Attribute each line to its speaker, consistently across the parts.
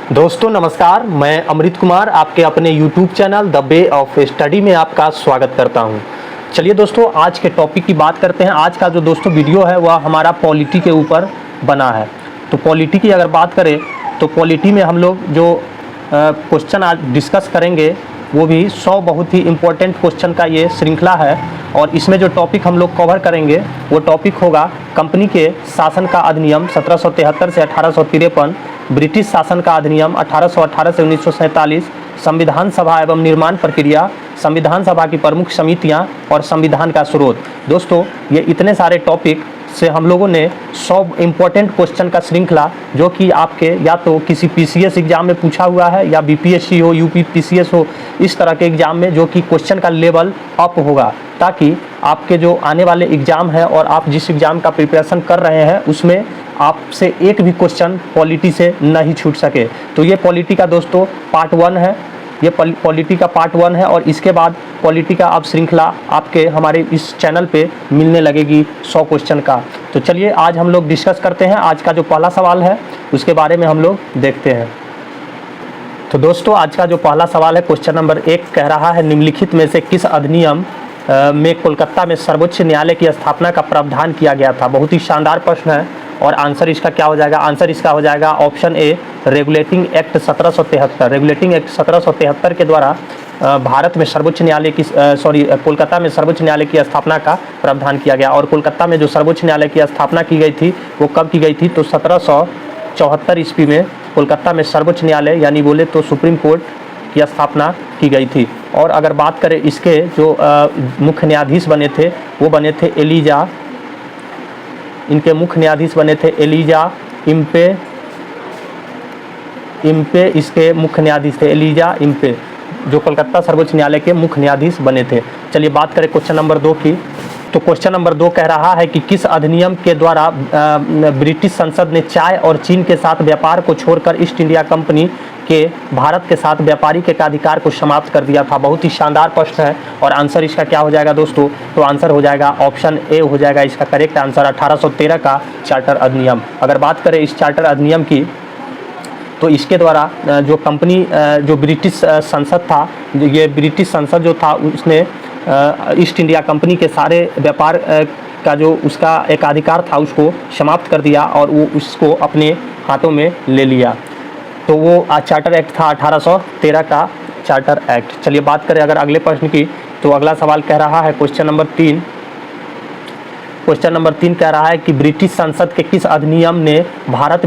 Speaker 1: दोस्तों नमस्कार, मैं अमृत कुमार आपके अपने YouTube channel the way of study में आपका स्वागत करता हूं। चलिए दोस्तों, आज के टॉपिक की बात करते हैं। आज का जो दोस्तों वीडियो है वह हमारा पॉलिटी के ऊपर बना है। तो पॉलिटी की अगर बात करें तो पॉलिटी में हम लोग जो क्वेश्चन आज डिस्कस करेंगे वो भी 100 बहुत ही इम्पोर्टेंट क्वेश्चन का ये श्रृंखला है। और इसमें जो टॉपिक हम लोग कवर करेंगे वो टॉपिक होगा कंपनी के शासन का अधिनियम 1773 से 1853, ब्रिटिश शासन का अधिनियम 1818 से 1947, संविधान सभा एवं निर्माण प्रक्रिया, संविधान सभा की प्रमुख समितियां और संविधान का स्रोत। दोस्तों ये इतने सारे टॉपिक से हम लोगों ने 100 इम्पोर्टेंट क्वेश्चन का श्रृंखला, जो कि आपके या तो किसी पीसीएस एग्जाम में पूछा हुआ है या बीपीएससी हो, यूपी पीसीएस हो, इस तरह के एग्जाम में जो कि क्वेश्चन का लेवल अप होगा, ताकि आपके जो आने वाले एग्जाम है और आप जिस एग्जाम का प्रिपरेशन कर रहे हैं उसमें आपसे एक भी क्वेश्चन पॉलिटी से नहीं छूट सके। तो ये पॉलिटी का दोस्तों पार्ट 1 है, ये पॉलिटी का पार्ट 1 है। और इसके बाद पॉलिटी का अब श्रृंखला आपके हमारे इस चैनल पे मिलने लगेगी 100 क्वेश्चन का। तो चलिए आज हम लोग डिस्कस करते हैं। आज का जो पहला सवाल है उसके बारे में हम लोग देखते हैं। तो दोस्तों आज का जो पहला सवाल है, क्वेश्चन नंबर 1 कह रहा है, निम्नलिखित में से किस अधिनियम में कोलकाता में सर्वोच्च न्यायालय की स्थापना का प्रावधान किया गया था। बहुत ही शानदार प्रश्न है और आंसर इसका क्या हो जाएगा? आंसर इसका हो जाएगा option A, regulating act 1773। Regulating act 1773 के द्वारा भारत में सर्वोच्च न्यायालय की कोलकाता में सर्वोच्च न्यायालय की स्थापना का प्रावधान किया गया। और कोलकाता में जो सर्वोच्च न्यायालय की स्थापना की गई थी वो कब की गई थी? तो 1774 ईस्वी में कोलकाता में सर्वोच्च न्यायालय यानी बोले तो सुप्रीम कोर्ट की स्थापना की गई थी। और अगर बात करें इसके जो मुख्य न्यायाधीश बने थे वो बने थे एलिजा, इनके मुख्य न्यायाधीश बने थे एलिजा इम्पे, इसके मुख्य न्यायाधीश थे एलिजा इम्पे, जो कोलकाता सर्वोच्च न्यायालय के मुख्य न्यायाधीश बने थे। चलिए बात करें क्वेश्चन नंबर 2 की। तो क्वेश्चन नंबर 2 कह रहा है कि किस अधिनियम के द्वारा ब्रिटिश संसद ने चाय और चीन के साथ व्यापार को छोड़कर ईस्ट इंडिया कंपनी के भारत के साथ व्यापारिक एकाधिकार को समाप्त कर दिया था। बहुत ही शानदार प्रश्न है और आंसर इसका क्या हो जाएगा दोस्तों? तो आंसर हो जाएगा ऑप्शन ए हो जाएगा इसका करेक्ट आंसर, 1813 का चार्टर अधिनियम। अगर बात करें इस चार्टर अधिनियम की तो इसके द्वारा जो कंपनी जो ब्रिटिश संसद था, ये ब्रिटिश संसद जो था उसने ईस्ट इंडिया कंपनी के सारे व्यापार का जो उसका एकाधिकार था उसको समाप्त कर दिया और वो उसको अपने हाथों में ले लिया। तो वो चार्टर एक्ट था 1813 का चार्टर एक्ट। चलिए बात करें अगर अगले प्रश्न की, तो अगला सवाल कह रहा है क्वेश्चन नंबर 3। क्वेश्चन नंबर 3 कह रहा है कि ब्रिटिश संसद के किस अधिनियम ने भारत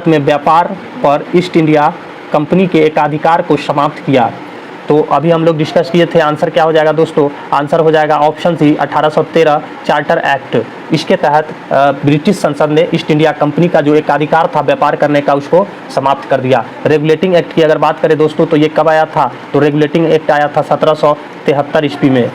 Speaker 1: में व्यापार पर ईस्ट इंडिया कंपनी के एकाधिकार को समाप्त किया। तो अभी हम लोग डिस्कस किए थे। आंसर क्या हो जाएगा दोस्तों? आंसर हो जाएगा ऑप्शन सी, 1813 चार्टर एक्ट। इसके तहत ब्रिटिश संसद ने ईस्ट इंडिया कंपनी का जो एकाधिकार था व्यापार करने का उसको समाप्त कर दिया। रेगुलेटिंग एक्ट की अगर बात करें दोस्तों तो ये कब आया था? तो रेगुलेटिंग एक्ट आया था 1773 ईस्वी में।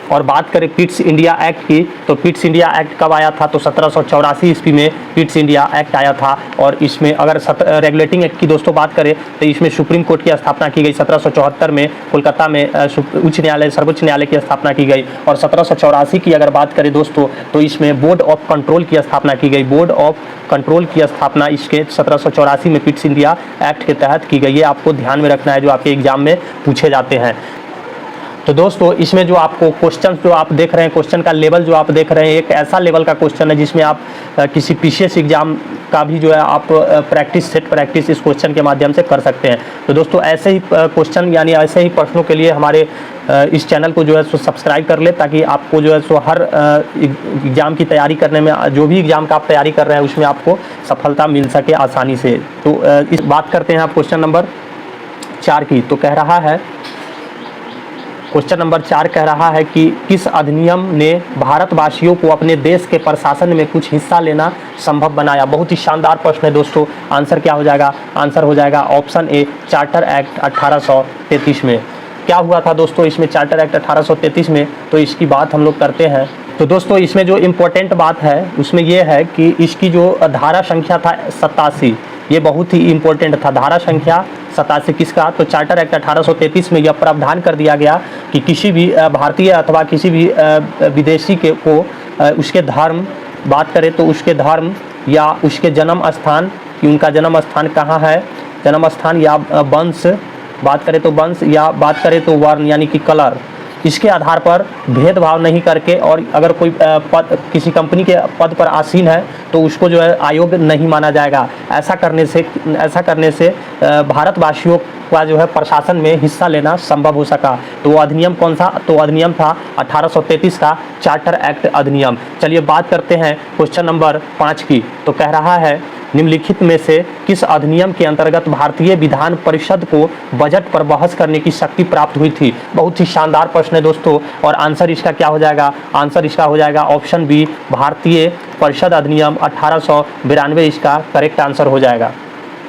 Speaker 1: और बात करें पिट्स इंडिया एक्ट की, तो पिट्स इंडिया एक्ट कब आया था? तो 1784 ईस्वी में पिट्स इंडिया एक्ट आया था। और इसमें अगर रेगुलेटिंग एक्ट की दोस्तों बात करें तो इसमें सुप्रीम कोर्ट की स्थापना की गई 1774 में। कोलकाता में उच्च न्यायालय सर्वोच्च न्यायालय की स्थापना की गई। और 1784 की अगर बात करें दोस्तों तो इसमें बोर्ड ऑफ कंट्रोल की स्थापना की गई। बोर्ड ऑफ कंट्रोल की स्थापना इसके 1784 में पिट्स इंडिया एक्ट के तहत की गई है। आपको ध्यान में रखना है, जो आपके एग्जाम में पूछे जाते हैं। तो दोस्तों इसमें जो आपको क्वेश्चन जो आप देख रहे हैं, क्वेश्चन का लेवल जो आप देख रहे हैं, एक ऐसा लेवल का क्वेश्चन है जिसमें आप किसी पीसीएस एग्जाम का भी जो है आप प्रैक्टिस इस क्वेश्चन के माध्यम से कर सकते हैं। तो दोस्तों ऐसे ही क्वेश्चन यानी ऐसे ही प्रश्नों के लिए हमारे इस चैनल को जो है सो सब्सक्राइब कर ले, ताकि आपको जो है सो हर एग्ज़ाम की तैयारी करने में, जो भी एग्ज़ाम का आप तैयारी कर रहे हैं उसमें आपको सफलता मिल सके आसानी से। तो इस बात करते हैं आप क्वेश्चन नंबर 4 की। तो कह रहा है क्वेश्चन नंबर 4 कह रहा है कि किस अधिनियम ने भारतवासियों को अपने देश के प्रशासन में कुछ हिस्सा लेना संभव बनाया। बहुत ही शानदार प्रश्न है दोस्तों। आंसर क्या हो जाएगा? आंसर हो जाएगा ऑप्शन ए, चार्टर एक्ट 1833 में। क्या हुआ था दोस्तों इसमें चार्टर एक्ट 1833 में? तो इसकी बात हम लोग करते हैं। तो दोस्तों इसमें जो इम्पोर्टेंट बात है उसमें यह है कि इसकी जो धारा संख्या था 87, ये बहुत ही इम्पोर्टेंट था। धारा संख्या 87 किसका? तो चार्टर एक्ट 1833 में यह प्रावधान कर दिया गया कि किसी भी भारतीय अथवा किसी भी विदेशी के को उसके धर्म, बात करें तो उसके धर्म या उसके जन्म स्थान कि उनका जन्म स्थान कहाँ है, जन्म स्थान या वंश, बात करें तो वंश, या बात करें तो वर्ण यानी कि कलर, इसके आधार पर भेदभाव नहीं करके, और अगर कोई पद किसी कंपनी के पद पर आसीन है तो उसको जो है अयोग्य नहीं माना जाएगा। ऐसा करने से भारतवासियों का जो है प्रशासन में हिस्सा लेना संभव हो सका। तो वो अधिनियम कौन सा, तो अधिनियम था 1833 का चार्टर एक्ट अधिनियम। चलिए बात करते हैं क्वेश्चन नंबर 5 की। तो कह रहा है निम्नलिखित में से किस अधिनियम के अंतर्गत भारतीय विधान परिषद को बजट पर बहस करने की शक्ति प्राप्त हुई थी। बहुत ही शानदार प्रश्न है दोस्तों, और आंसर इसका क्या हो जाएगा, आंसर इसका हो जाएगा ऑप्शन बी, भारतीय परिषद अधिनियम 1892 इसका करेक्ट आंसर हो जाएगा।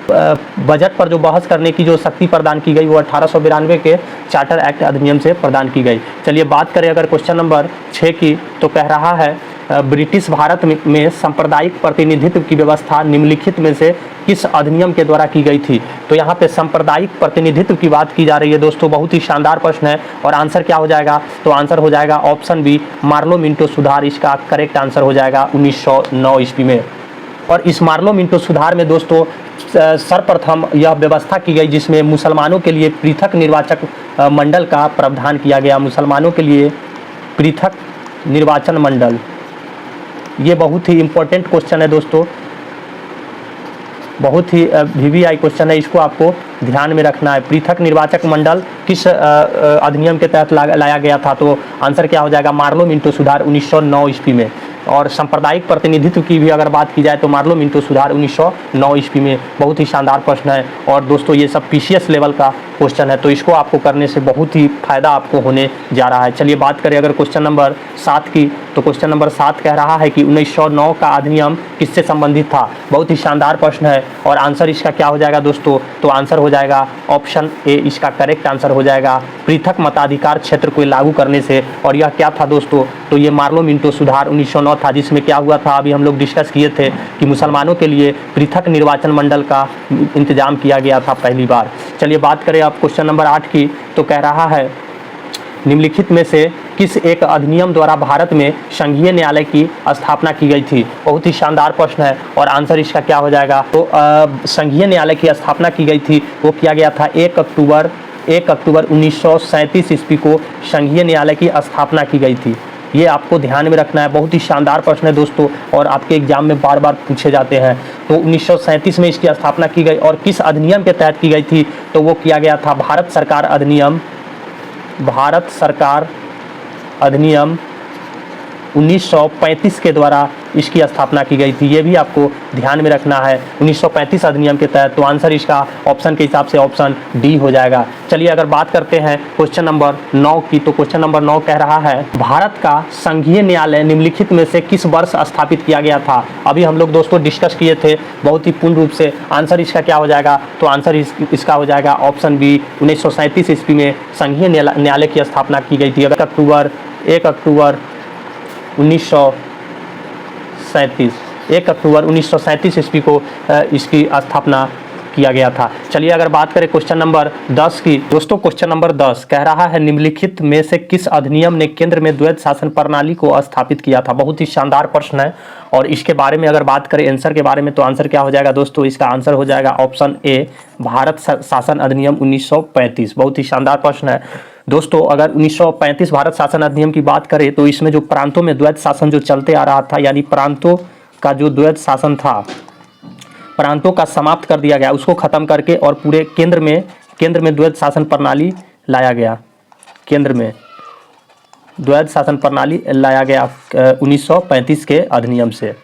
Speaker 1: बजट पर जो बहस करने की जो शक्ति प्रदान की गई वो 1892 के चार्टर एक्ट अधिनियम से प्रदान की गई। चलिए बात करें अगर क्वेश्चन नंबर 6 की, तो कह रहा है ब्रिटिश भारत में सांप्रदायिक प्रतिनिधित्व की व्यवस्था निम्नलिखित में से किस अधिनियम के द्वारा की गई थी। तो यहाँ पे सांप्रदायिक प्रतिनिधित्व की बात की जा रही है दोस्तों, बहुत ही शानदार प्रश्न है, और आंसर क्या हो जाएगा, तो आंसर हो जाएगा ऑप्शन बी, मार्लो मिंटो सुधार इसका करेक्ट आंसर हो जाएगा 1909 ईस्वी में। और इस मार्लो मिंटो सुधार में दोस्तों सर्वप्रथम यह व्यवस्था की गई जिसमें मुसलमानों के लिए पृथक निर्वाचक मंडल का प्रावधान किया गया। मुसलमानों के लिए पृथक निर्वाचन मंडल, ये बहुत ही इम्पोर्टेंट क्वेश्चन है दोस्तों, बहुत ही वीवीआई क्वेश्चन है, इसको आपको ध्यान में रखना है। पृथक निर्वाचक मंडल किस अधिनियम के तहत लाया गया था, तो आंसर क्या हो जाएगा, मार्लो मिंटो सुधार 1909 ईस्वी में। और सांप्रदायिक प्रतिनिधित्व की भी अगर बात की जाए तो मार्लो मिंटो सुधार 1909 ईस्वी में। बहुत ही शानदार प्रश्न है, और दोस्तों ये सब पीसीएस लेवल का क्वेश्चन है, तो इसको आपको करने से बहुत ही फायदा आपको होने जा रहा है। चलिए बात करें अगर क्वेश्चन नंबर 7 की, तो क्वेश्चन नंबर 7 कह रहा है कि 1909 का अधिनियम किससे संबंधित था। बहुत ही शानदार प्रश्न है, और आंसर इसका क्या हो जाएगा दोस्तों, तो आंसर हो जाएगा ऑप्शन ए, इसका करेक्ट आंसर हो जाएगा पृथक मताधिकार क्षेत्र को लागू करने से। और यह क्या था दोस्तों, तो ये मार्लो मिंटो सुधार 1909 था, जिसमें क्या हुआ था, अभी हम लोग डिस्कस किए थे कि मुसलमानों के लिए पृथक निर्वाचन मंडल का इंतजाम किया गया था पहली बार। चलिए बात करें अब क्वेश्चन नंबर 8 की, तो कह रहा है निम्नलिखित में से किस एक अधिनियम द्वारा भारत में संघीय न्यायालय की स्थापना की गई थी। बहुत ही शानदार प्रश्न है, और आंसर इसका क्या हो जाएगा, तो संघीय न्यायालय की स्थापना की गई थी, वो किया गया था 1 अक्टूबर 1937 ईस्वी को संघीय न्यायालय की स्थापना की गई थी। ये आपको ध्यान में रखना है, बहुत ही शानदार प्रश्न है दोस्तों, और आपके एग्जाम में बार बार पूछे जाते हैं। तो 1937 में इसकी स्थापना की गई, और किस अधिनियम के तहत की गई थी, तो वो किया गया था भारत सरकार अधिनियम 1935 के द्वारा इसकी स्थापना की गई थी। ये भी आपको ध्यान में रखना है, 1935 अधिनियम के तहत। तो आंसर इसका ऑप्शन के हिसाब से ऑप्शन डी हो जाएगा। चलिए अगर बात करते हैं क्वेश्चन नंबर 9 की, तो क्वेश्चन नंबर 9 कह रहा है भारत का संघीय न्यायालय निम्नलिखित में से किस वर्ष स्थापित किया गया था। अभी हम लोग दोस्तों डिस्कस किए थे बहुत ही पूर्ण रूप से। आंसर इसका क्या हो जाएगा, तो आंसर इसका हो जाएगा ऑप्शन बी, 1937 ईस्वी में संघीय न्यायालय की स्थापना की गई थी। 1 अक्टूबर 1937 ईस्वी को इसकी स्थापना किया गया था। चलिए अगर बात करें क्वेश्चन नंबर 10 की, दोस्तों क्वेश्चन नंबर 10 कह रहा है निम्नलिखित में से किस अधिनियम ने केंद्र में द्वैध शासन प्रणाली को स्थापित किया था। बहुत ही शानदार प्रश्न है, और इसके बारे में अगर बात करें आंसर के बारे में, तो आंसर क्या हो जाएगा दोस्तों, इसका आंसर हो जाएगा ऑप्शन ए, भारत शासन अधिनियम 1935। बहुत ही शानदार प्रश्न है दोस्तों। अगर 1935 भारत शासन अधिनियम की बात करें, तो इसमें जो प्रांतों में द्वैध शासन जो चलते आ रहा था, यानी प्रांतों का जो द्वैध शासन था, प्रांतों का समाप्त कर दिया गया, उसको खत्म करके और पूरे केंद्र में द्वैध शासन प्रणाली लाया गया। केंद्र में द्वैध शासन प्रणाली लाया गया 1935 के अधिनियम से।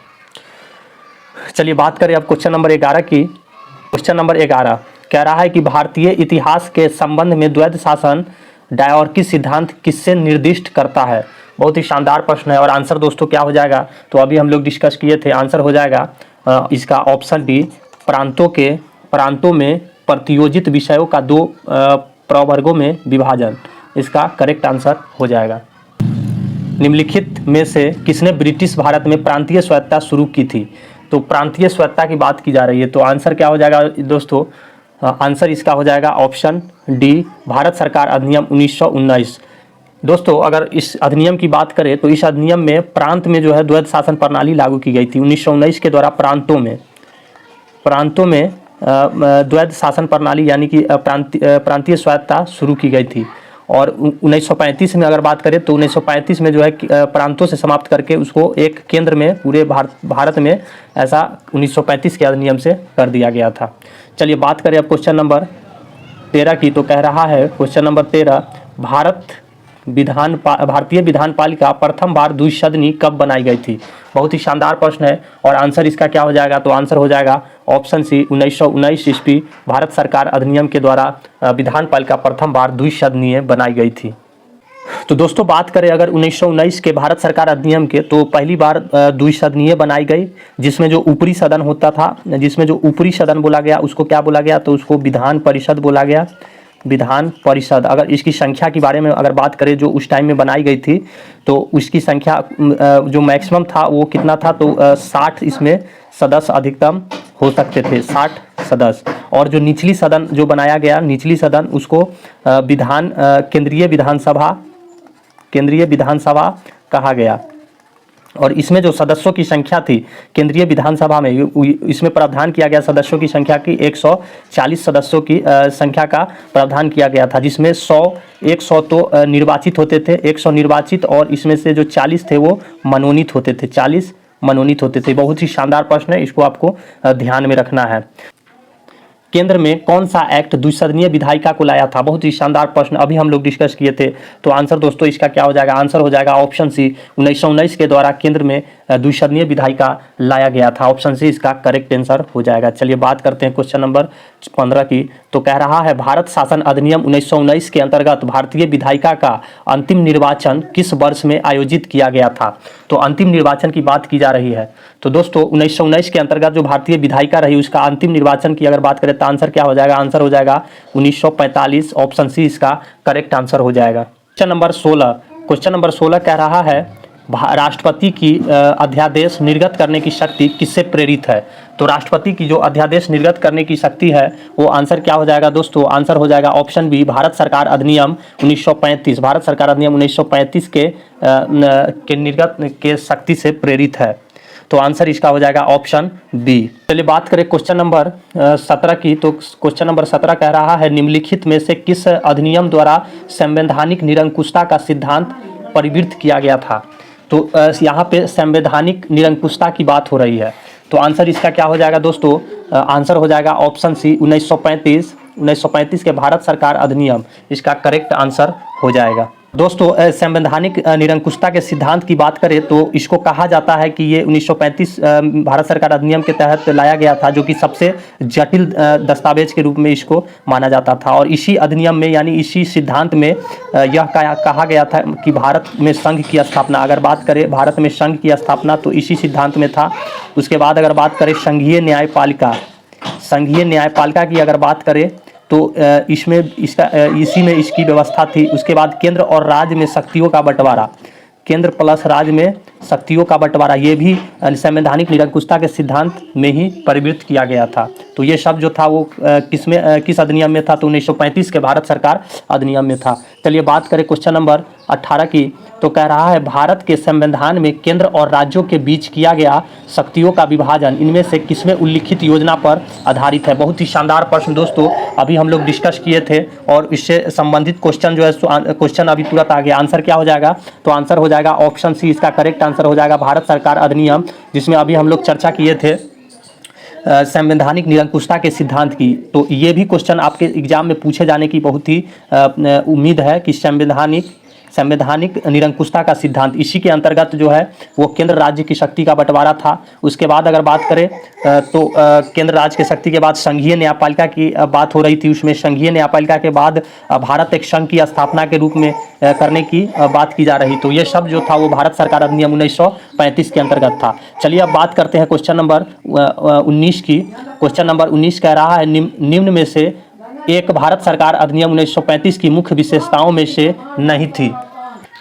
Speaker 1: चलिए बात करें अब क्वेश्चन नंबर 11 की। क्वेश्चन नंबर 11 कह रहा है कि भारतीय इतिहास के संबंध में द्वैध शासन डायोर्की सिद्धांत किससे निर्दिष्ट करता है। बहुत ही शानदार प्रश्न है, और आंसर दोस्तों क्या हो जाएगा, तो अभी हम लोग डिस्कस किए थे, आंसर हो जाएगा इसका ऑप्शन डी, प्रांतों में प्रतियोजित विषयों का 2 प्रवर्गों में विभाजन, इसका करेक्ट आंसर हो जाएगा। निम्नलिखित में से किसने ब्रिटिश भारत में प्रांतीय स्वायत्तता शुरू की थी। तो प्रांतीय स्वायत्तता की बात की जा रही है, तो आंसर क्या हो जाएगा दोस्तों, आंसर इसका हो जाएगा ऑप्शन डी, भारत सरकार अधिनियम 1919। दोस्तों अगर इस अधिनियम की बात करें, तो इस अधिनियम में प्रांत में जो है द्वैध शासन प्रणाली लागू की गई थी 1919 के द्वारा। प्रांतों में प्रांतों में द्वैध शासन प्रणाली यानी कि प्रांतीय स्वायत्तता शुरू की गई थी। और 1935 में अगर बात करें तो 1935 में जो है प्रांतों से समाप्त करके उसको एक केंद्र में पूरे भारत में ऐसा 1935 के अधिनियम से कर दिया गया था। चलिए बात करें अब क्वेश्चन नंबर 13 की, तो कह रहा है क्वेश्चन नंबर 13, भारतीय विधानपालिका प्रथम बार द्विसदनी कब बनाई गई थी? बहुत ही शानदार प्रश्न है और आंसर इसका क्या हो जाएगा? तो आंसर हो जाएगा ऑप्शन सी 1919 ईस्वी भारत सरकार अधिनियम के द्वारा विधानपालिका प्रथम बार द्विसदनीय बनाई गई थी। तो दोस्तों बात करें अगर 1919 के भारत सरकार अधिनियम के, तो पहली बार द्विसदनीय बनाई गई, जिसमें जो ऊपरी सदन होता था, जिसमें जो ऊपरी सदन बोला गया उसको क्या बोला गया? तो उसको विधान परिषद बोला गया, विधान परिषद। अगर इसकी संख्या के बारे में अगर बात करें जो उस टाइम में बनाई गई थी, तो उसकी संख्या जो मैक्सिमम था वो कितना था? तो 60 इसमें सदस्य अधिकतम हो सकते थे, 60 सदस्य। और जो निचली सदन जो बनाया गया, निचली सदन, उसको केंद्रीय विधानसभा कहा गया। और इसमें जो सदस्यों की संख्या थी केंद्रीय विधानसभा में, इसमें प्रावधान किया गया सदस्यों की संख्या की 140 सदस्यों की संख्या का प्रावधान किया गया था, जिसमें 100 तो निर्वाचित होते थे, 100 निर्वाचित, और इसमें से जो 40 थे वो मनोनीत होते थे, 40 मनोनीत होते थे। बहुत ही शानदार प्रश्न है, इसको आपको ध्यान में रखना है। केंद्र में कौन सा एक्ट द्विसदनीय विधायिका को लाया था? बहुत ही शानदार प्रश्न अभी हम लोग डिस्कस किए थे। तो आंसर दोस्तों इसका क्या हो जाएगा? आंसर हो जाएगा ऑप्शन सी 1919 के द्वारा केंद्र में द्विसदनीय विधायिका लाया गया था। ऑप्शन सी इसका करेक्ट आंसर हो जाएगा। चलिए बात करते हैं क्वेश्चन नंबर 15 की, तो कह रहा है भारत शासन अधिनियम 1919 के अंतर्गत भारतीय विधायिका का अंतिम निर्वाचन किस वर्ष में आयोजित किया गया था? तो अंतिम निर्वाचन की बात की जा रही है। तो दोस्तों 1919 के अंतर्गत जो भारतीय विधायिका रही उसका अंतिम निर्वाचन की अगर बात करें तो आंसर क्या हो जाएगा? आंसर हो जाएगा 1945। ऑप्शन सी इसका करेक्ट आंसर हो जाएगा। क्वेश्चन नंबर 16 कह रहा है राष्ट्रपति की अध्यादेश निर्गत करने की शक्ति किससे प्रेरित है? तो राष्ट्रपति की जो अध्यादेश निर्गत करने की शक्ति है वो आंसर क्या हो जाएगा दोस्तों? आंसर हो जाएगा ऑप्शन बी भारत सरकार अधिनियम 1935। भारत सरकार अधिनियम 1935 के निर्गत के शक्ति से प्रेरित है। तो आंसर इसका हो जाएगा ऑप्शन बी। चलिए बात करें क्वेश्चन नंबर 17 की, तो क्वेश्चन नंबर 17 कह रहा है निम्नलिखित में से किस अधिनियम द्वारा संवैधानिक निरंकुशता का सिद्धांत परिवर्तित किया गया था? तो यहाँ पे संवैधानिक निरंकुशता की बात हो रही है। तो आंसर इसका क्या हो जाएगा दोस्तों? आंसर हो जाएगा ऑप्शन सी 1935 के भारत सरकार अधिनियम, इसका करेक्ट आंसर हो जाएगा। दोस्तों संवैधानिक निरंकुशता के सिद्धांत की बात करें तो इसको कहा जाता है कि ये 1935 भारत सरकार अधिनियम के तहत लाया गया था, जो कि सबसे जटिल दस्तावेज के रूप में इसको माना जाता था। और इसी अधिनियम में यानी इसी सिद्धांत में यह कहा गया था कि भारत में संघ की स्थापना, अगर बात करें भारत में संघ की स्थापना तो इसी सिद्धांत में था। उसके बाद अगर बात करें संघीय न्यायपालिका की अगर बात करें तो इसी में इसकी व्यवस्था थी। उसके बाद केंद्र और राज्य में शक्तियों का बंटवारा, केंद्र प्लस राज्य में शक्तियों का बंटवारा, ये भी संवैधानिक निरंकुशता के सिद्धांत में ही परिवर्तित किया गया था। तो ये सब जो था वो किस अधिनियम में था? तो 1935 के भारत सरकार अधिनियम में था। चलिए बात करें क्वेश्चन नंबर 18 की, तो कह रहा है भारत के संविधान में केंद्र और राज्यों के बीच किया गया शक्तियों का विभाजन इनमें से किसमें उल्लिखित योजना पर आधारित है? बहुत ही शानदार प्रश्न दोस्तों अभी हम लोग डिस्कस किए थे और इससे संबंधित क्वेश्चन जो है क्वेश्चन अभी तुरंत आ गया। आंसर क्या हो जाएगा? तो आंसर हो जाएगा ऑप्शन सी, इसका करेक्ट आंसर हो जाएगा भारत सरकार अधिनियम, जिसमें अभी हम लोग चर्चा किए थे संवैधानिक निरंकुशता के सिद्धांत की। तो ये भी क्वेश्चन आपके एग्जाम में पूछे जाने की बहुत ही उम्मीद है कि संवैधानिक निरंकुशता का सिद्धांत, इसी के अंतर्गत जो है वो केंद्र राज्य की शक्ति का बंटवारा था। उसके बाद अगर बात करें तो केंद्र राज्य की शक्ति के बाद संघीय न्यायपालिका की बात हो रही थी। उसमें संघीय न्यायपालिका के बाद भारत एक संघ की स्थापना के रूप में करने की बात की जा रही। तो ये सब जो था वो भारत सरकार अधिनियम 1935 के अंतर्गत था। चलिए अब बात करते हैं क्वेश्चन नंबर 19 की। क्वेश्चन नंबर 19 कह रहा है निम्न में से एक भारत सरकार अधिनियम 1935 की मुख्य विशेषताओं में से नहीं थी।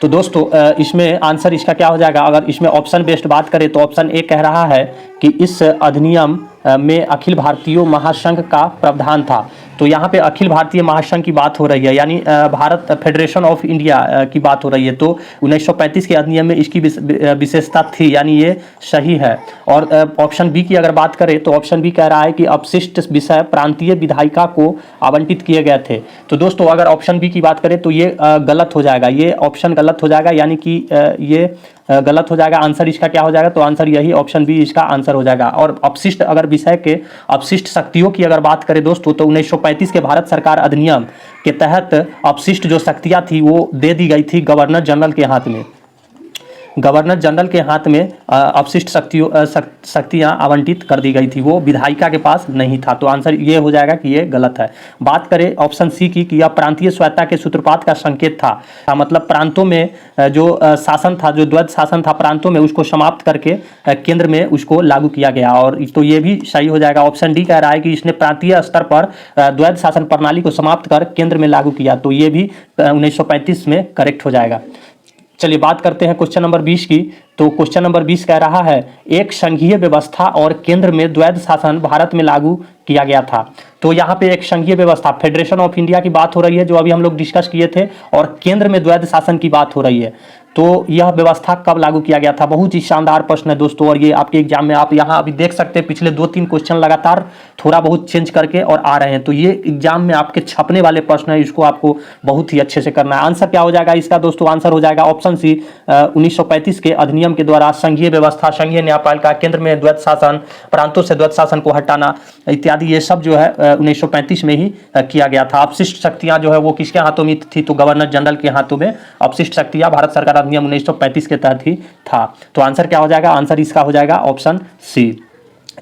Speaker 1: तो दोस्तों इसमें आंसर इसका क्या हो जाएगा? अगर इसमें ऑप्शन बेस्ड बात करें तो ऑप्शन ए कह रहा है कि इस अधिनियम में अखिल भारतीय महासंघ का प्रावधान था। तो यहाँ पे अखिल भारतीय महासंघ की बात हो रही है, यानी भारत फेडरेशन ऑफ इंडिया की बात हो रही है। तो 1935 के अधिनियम में इसकी विशेषता थी, यानी ये सही है। और ऑप्शन बी की अगर बात करें तो ऑप्शन बी कह रहा है कि अपशिष्ट विषय प्रांतीय विधायिका को आवंटित किए गए थे। तो दोस्तों अगर ऑप्शन बी की बात करें तो ये गलत हो जाएगा, ये ऑप्शन गलत हो जाएगा, यानी कि ये गलत हो जाएगा। आंसर इसका क्या हो जाएगा, तो आंसर यही ऑप्शन बी इसका आंसर हो जाएगा। और अपशिष्ट अगर विषय के अपशिष्ट शक्तियों की अगर बात करें दोस्तों तो 1935 के भारत सरकार अधिनियम के तहत अपशिष्ट जो शक्तियां थी वो दे दी गई थी गवर्नर जनरल के हाथ में। गवर्नर जनरल के हाथ में अपशिष्ट शक्तियां आवंटित कर दी गई थी, वो विधायिका के पास नहीं था। तो आंसर ये हो जाएगा कि ये गलत है। बात करें ऑप्शन सी की कि यह प्रांतीय स्वायत्तता के सूत्रपात का संकेत था, मतलब प्रांतों में जो शासन था, जो द्वैध शासन था प्रांतों में, उसको समाप्त करके केंद्र में उसको लागू किया गया। और तो ये भी सही हो जाएगा। ऑप्शन डी कह रहा है कि इसने प्रांतीय स्तर पर द्वैध शासन प्रणाली को समाप्त कर केंद्र में लागू किया, तो ये भी 1935 में करेक्ट हो जाएगा। चलिए बात करते हैं क्वेश्चन नंबर 20 की। तो क्वेश्चन नंबर 20 कह रहा है एक संघीय व्यवस्था और केंद्र में द्वैध शासन भारत में लागू किया गया था। तो यहाँ पे एक संघीय व्यवस्था फेडरेशन ऑफ इंडिया की बात हो रही है, जो अभी हम लोग डिस्कस किए थे, और केंद्र में द्वैध शासन की बात हो रही है। तो यह व्यवस्था कब लागू किया गया था? बहुत ही शानदार प्रश्न है दोस्तों, और ये आपके एग्जाम में आप यहाँ अभी देख सकते हैं पिछले 2-3 क्वेश्चन लगातार थोड़ा बहुत चेंज करके और आ रहे हैं। तो ये एग्जाम में आपके छपने वाले प्रश्न है, इसको आपको बहुत ही अच्छे से करना है। आंसर क्या हो जाएगा इसका दोस्तों? आंसर हो जाएगा ऑप्शन सी, 1935 के अधिनियम के द्वारा संघीय व्यवस्था, संघीय न्यायपालिका, केंद्र में द्वैध शासन, प्रांतों से द्वैध शासन को हटाना इत्यादि, ये सब जो है 1935 में ही किया गया था। अपशिष्ट शक्तियां जो है वो किसके हाथों में थी? तो गवर्नर जनरल के हाथों में अपशिष्ट शक्तियां भारत सरकार अधिनियम 1935 के तहत ही था। तो आंसर क्या हो जाएगा? आंसर इसका हो जाएगा ऑप्शन सी।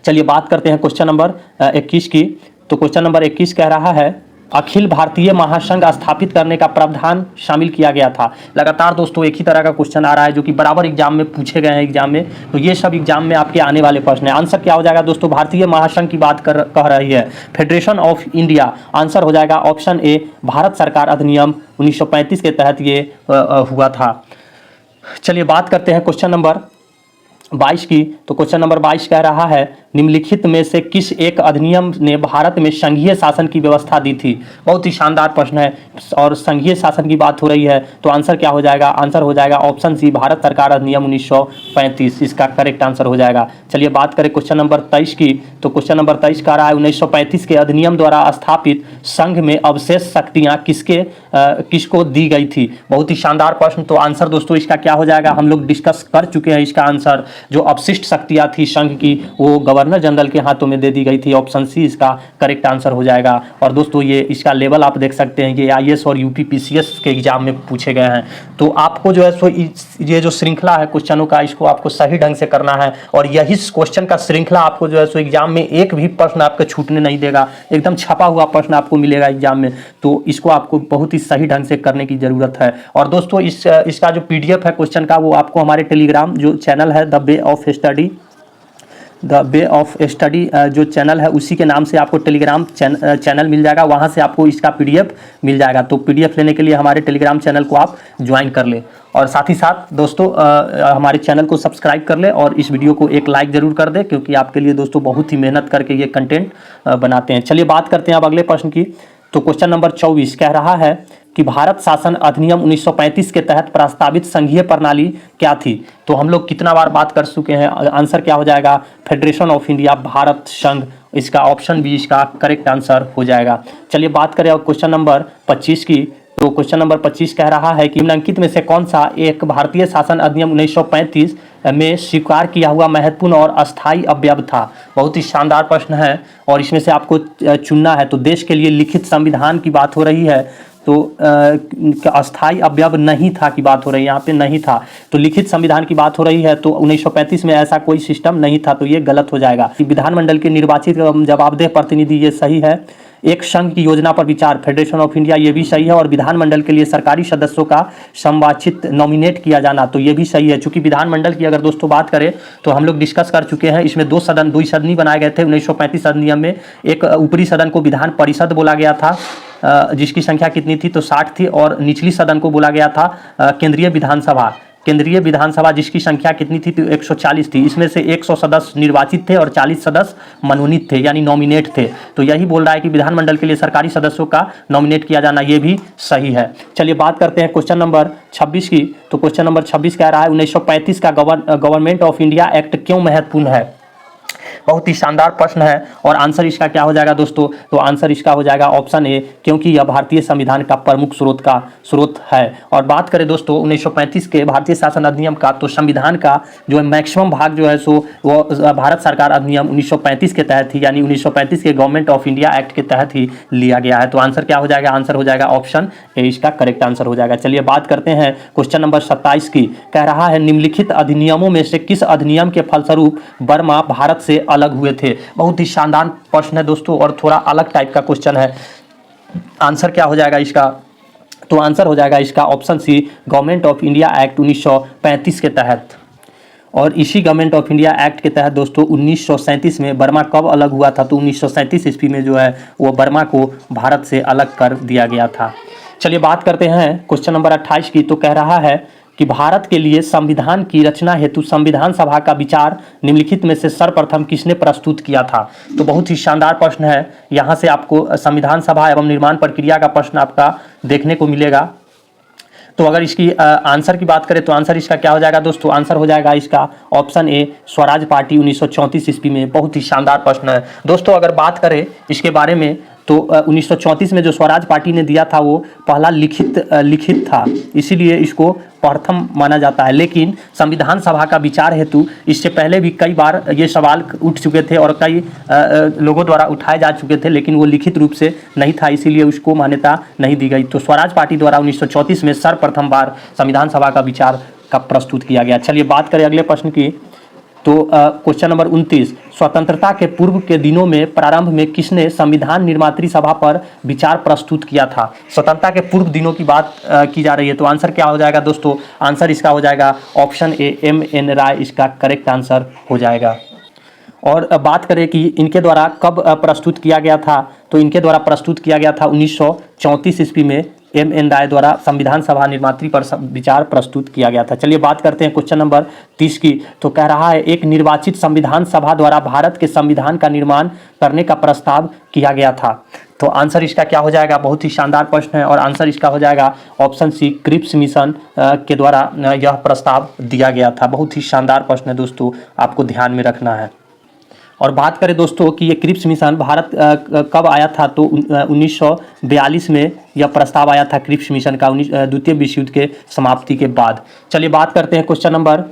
Speaker 1: चलिए बात करते हैं क्वेश्चन नंबर 21 की। तो क्वेश्चन नंबर 21 कह रहा है अखिल भारतीय महासंघ स्थापित करने का प्रावधान शामिल किया गया था। लगातार दोस्तों एक ही तरह का क्वेश्चन आ रहा है जो कि बराबर एग्जाम में पूछे गए हैं एग्जाम में, तो ये सब एग्जाम में आपके आने वाले प्रश्न है। आंसर क्या हो जाएगा दोस्तों? भारतीय महासंघ की बात कह रही है, फेडरेशन ऑफ इंडिया। आंसर हो जाएगा ऑप्शन ए, भारत सरकार अधिनियम 1935 के तहत ये हुआ था। चलिए बात करते हैं क्वेश्चन नंबर 22 की। तो क्वेश्चन नंबर 22 कह रहा है निम्नलिखित में से किस एक अधिनियम ने भारत में संघीय शासन की व्यवस्था दी थी? बहुत ही शानदार प्रश्न है, और संघीय शासन की बात हो रही है, तो आंसर क्या हो जाएगा? आंसर हो जाएगा ऑप्शन सी, भारत सरकार अधिनियम 1935, इसका करेक्ट आंसर हो जाएगा। चलिए बात करें क्वेश्चन नंबर 23 की। तो क्वेश्चन नंबर 23 कह रहा है 1935 के अधिनियम द्वारा स्थापित संघ में अवशेष शक्तियां किसको दी गई थी? बहुत ही शानदार प्रश्न। तो आंसर दोस्तों इसका क्या हो जाएगा? हम लोग डिस्कस कर चुके हैं इसका आंसर। जो अपशिष्ट शक्तियां थी संघ की, वो गवर्नर जनरल के हाथों में दे दी गई थी। ऑप्शन सी इसका करेक्ट आंसर हो जाएगा। और दोस्तों ये इसका लेवल आप देख सकते हैं, ये आईएएस और यूपीपीसीएस के एग्जाम में पूछे गए हैं। तो आपको जो है सो ये जो श्रृंखला है क्वेश्चनों का, इसको आपको सही ढंग से करना है, और यही क्वेश्चन का श्रृंखला आपको जो है सो एग्जाम में एक भी प्रश्न आपके छूटने नहीं देगा, एकदम छपा हुआ प्रश्न आपको मिलेगा एग्जाम में। तो इसको आपको बहुत ही सही ढंग से करने की जरूरत है। और दोस्तों इसका जो पीडीएफ है क्वेश्चन का, वो आपको हमारे टेलीग्राम जो चैनल है द वे ऑफ स्टडी जो चैनल है उसी के नाम से आपको टेलीग्राम चैनल मिल जाएगा, वहाँ से आपको इसका पीडीएफ मिल जाएगा। तो पीडीएफ लेने के लिए हमारे टेलीग्राम चैनल को आप ज्वाइन कर ले, और साथ ही साथ दोस्तों हमारे चैनल को सब्सक्राइब कर ले, और इस वीडियो को एक लाइक ज़रूर कर दे, क्योंकि आपके लिए दोस्तों बहुत ही मेहनत करके ये कंटेंट बनाते हैं। चलिए बात करते हैं अब अगले प्रश्न की। तो क्वेश्चन नंबर 24 कह रहा है कि भारत शासन अधिनियम 1935 के तहत प्रस्तावित संघीय प्रणाली क्या थी? तो हम लोग कितना बार बात कर चुके हैं। आंसर क्या हो जाएगा? फेडरेशन ऑफ इंडिया, भारत संघ, इसका ऑप्शन बी इसका करेक्ट आंसर हो जाएगा। चलिए बात करें अब क्वेश्चन नंबर 25 की। तो क्वेश्चन नंबर 25 कह रहा है कि निम्नलिखित में से कौन सा एक भारतीय शासन अधिनियम 1935 में स्वीकार किया हुआ महत्वपूर्ण और अस्थायी अवयव था? बहुत ही शानदार प्रश्न है, और इसमें से आपको चुनना है। तो देश के लिए लिखित संविधान की बात हो रही है, तो अस्थायी अवयव नहीं था की बात हो रही है, यहाँ पे नहीं था। तो लिखित संविधान की बात हो रही है, तो 1935 में ऐसा कोई सिस्टम नहीं था, तो ये गलत हो जाएगा। विधानमंडल के निर्वाचित जवाबदेह प्रतिनिधि, ये सही है। एक संघ की योजना पर विचार, फेडरेशन ऑफ इंडिया, ये भी सही है। और विधानमंडल के लिए सरकारी सदस्यों का संवाचित नॉमिनेट किया जाना, तो ये भी सही है। चूंकि विधानमंडल की अगर दोस्तों बात करें तो हम लोग डिस्कस कर चुके हैं, इसमें दो सदनी बनाए गए थे 1935 अधिनियम में। एक ऊपरी सदन को विधान परिषद बोला गया था, जिसकी संख्या कितनी थी? तो 60 थी, और निचली सदन को बोला गया था केंद्रीय विधानसभा। केंद्रीय विधानसभा जिसकी संख्या कितनी थी, तो 140 थी। इसमें से 100 सदस्य निर्वाचित थे और 40 सदस्य मनोनीत थे यानी नॉमिनेट थे। तो यही बोल रहा है कि विधानमंडल के लिए सरकारी सदस्यों का नॉमिनेट किया जाना ये भी सही है। चलिए बात करते हैं क्वेश्चन नंबर 26 की। तो क्वेश्चन नंबर 26 कह रहा है 1935 का गवर्नमेंट ऑफ इंडिया एक्ट क्यों महत्वपूर्ण है। बहुत ही शानदार प्रश्न है और आंसर इसका क्या हो जाएगा दोस्तों, तो आंसर इसका हो जाएगा ऑप्शन ए, क्योंकि यह भारतीय संविधान का प्रमुख स्रोत है। और बात करें दोस्तों 1935 के भारतीय शासन अधिनियम का, तो संविधान का जो है मैक्सिमम भाग जो है सो वो भारत सरकार अधिनियम 1935 के तहत ही यानी 1935 के गवर्नमेंट ऑफ इंडिया एक्ट के तहत ही लिया गया है। तो आंसर क्या हो जाएगा, आंसर हो जाएगा ऑप्शन ए, इसका करेक्ट आंसर हो जाएगा। चलिए बात करते हैं क्वेश्चन नंबर 27 की। कह रहा है निम्नलिखित अधिनियमों में से किस अधिनियम के फलस्वरूप बर्मा भारत से अलग हुए थे। बहुत ही शानदार प्रश्न है दोस्तों और थोड़ा अलग टाइप का क्वेश्चन है। आंसर क्या हो जाएगा इसका, तो आंसर हो जाएगा इसका option C, government of India act 1935 के तहत। और इसी गवर्नमेंट ऑफ इंडिया एक्ट के तहत दोस्तों 1937 में बर्मा कब अलग हुआ था, तो 1937 ईस्वी में जो है वो बर्मा को भारत से अलग कर दिया गया था। चलिए बात करते हैं क्वेश्चन नंबर 28 की। तो कह रहा है कि भारत के लिए संविधान की रचना हेतु संविधान सभा का विचार निम्नलिखित में से सर्वप्रथम किसने प्रस्तुत किया था। तो बहुत ही शानदार प्रश्न है। यहाँ से आपको संविधान सभा एवं निर्माण प्रक्रिया का प्रश्न आपका देखने को मिलेगा। तो अगर इसकी आंसर की बात करें तो आंसर इसका क्या हो जाएगा दोस्तों, आंसर हो जाएगा इसका ऑप्शन ए, स्वराज पार्टी 1934 ईस्वी में। बहुत ही शानदार प्रश्न है दोस्तों। अगर बात करें इसके बारे में तो 1934 में जो स्वराज पार्टी ने दिया था वो पहला लिखित था, इसीलिए इसको प्रथम माना जाता है। लेकिन संविधान सभा का विचार हेतु इससे पहले भी कई बार ये सवाल उठ चुके थे और कई लोगों द्वारा उठाए जा चुके थे, लेकिन वो लिखित रूप से नहीं था, इसीलिए उसको मान्यता नहीं दी गई। तो स्वराज पार्टी द्वारा 1934 में सर्वप्रथम बार संविधान सभा का विचार का प्रस्तुत किया गया। चलिए बात करें अगले प्रश्न की। तो क्वेश्चन नंबर 29, स्वतंत्रता के पूर्व के दिनों में प्रारंभ में किसने संविधान निर्मात्री सभा पर विचार प्रस्तुत किया था। स्वतंत्रता के पूर्व दिनों की बात की जा रही है। तो आंसर क्या हो जाएगा दोस्तों, आंसर इसका हो जाएगा ऑप्शन ए, M.N. राय इसका करेक्ट आंसर हो जाएगा। और बात करें कि इनके द्वारा कब प्रस्तुत किया गया था, तो इनके द्वारा प्रस्तुत किया गया था 1934 ईस्वी में M.N. राय द्वारा संविधान सभा निर्मात्री पर विचार प्रस्तुत किया गया था। चलिए बात करते हैं क्वेश्चन नंबर 30 की। तो कह रहा है एक निर्वाचित संविधान सभा द्वारा भारत के संविधान का निर्माण करने का प्रस्ताव किया गया था। तो आंसर इसका क्या हो जाएगा, बहुत ही शानदार प्रश्न है और आंसर इसका हो जाएगा ऑप्शन सी, क्रिप्स मिशन के द्वारा यह प्रस्ताव दिया गया था। बहुत ही शानदार प्रश्न है दोस्तों, आपको ध्यान में रखना है। और बात करें दोस्तों कि ये क्रिप्स मिशन भारत कब आया था, तो 1942 में यह प्रस्ताव आया था क्रिप्स मिशन का, द्वितीय विश्व युद्ध के समाप्ति के बाद। चलिए बात करते हैं क्वेश्चन नंबर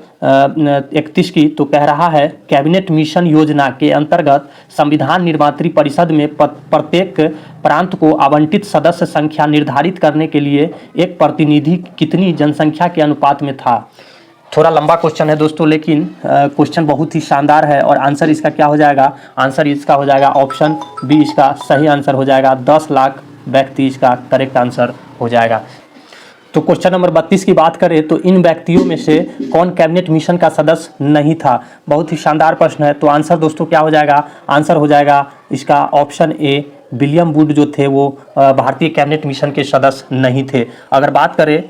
Speaker 1: 31 की। तो कह रहा है कैबिनेट मिशन योजना के अंतर्गत संविधान निर्मात्री परिषद में प्रत्येक प्रांत को आवंटित सदस्य संख्या निर्धारित करने के लिए एक प्रतिनिधि कितनी जनसंख्या के अनुपात में था। थोड़ा लंबा क्वेश्चन है दोस्तों, लेकिन क्वेश्चन बहुत ही शानदार है और आंसर इसका क्या हो जाएगा, आंसर इसका हो जाएगा ऑप्शन बी, इसका सही आंसर हो जाएगा 10 लाख व्यक्ति इसका करेक्ट आंसर हो जाएगा। तो क्वेश्चन नंबर 32 की बात करें तो इन व्यक्तियों में से कौन कैबिनेट मिशन का सदस्य नहीं था। बहुत ही शानदार प्रश्न है। तो आंसर दोस्तों क्या हो जाएगा, आंसर हो जाएगा इसका ऑप्शन ए, विलियम वुड जो थे वो भारतीय कैबिनेट मिशन के सदस्य नहीं थे। अगर बात करें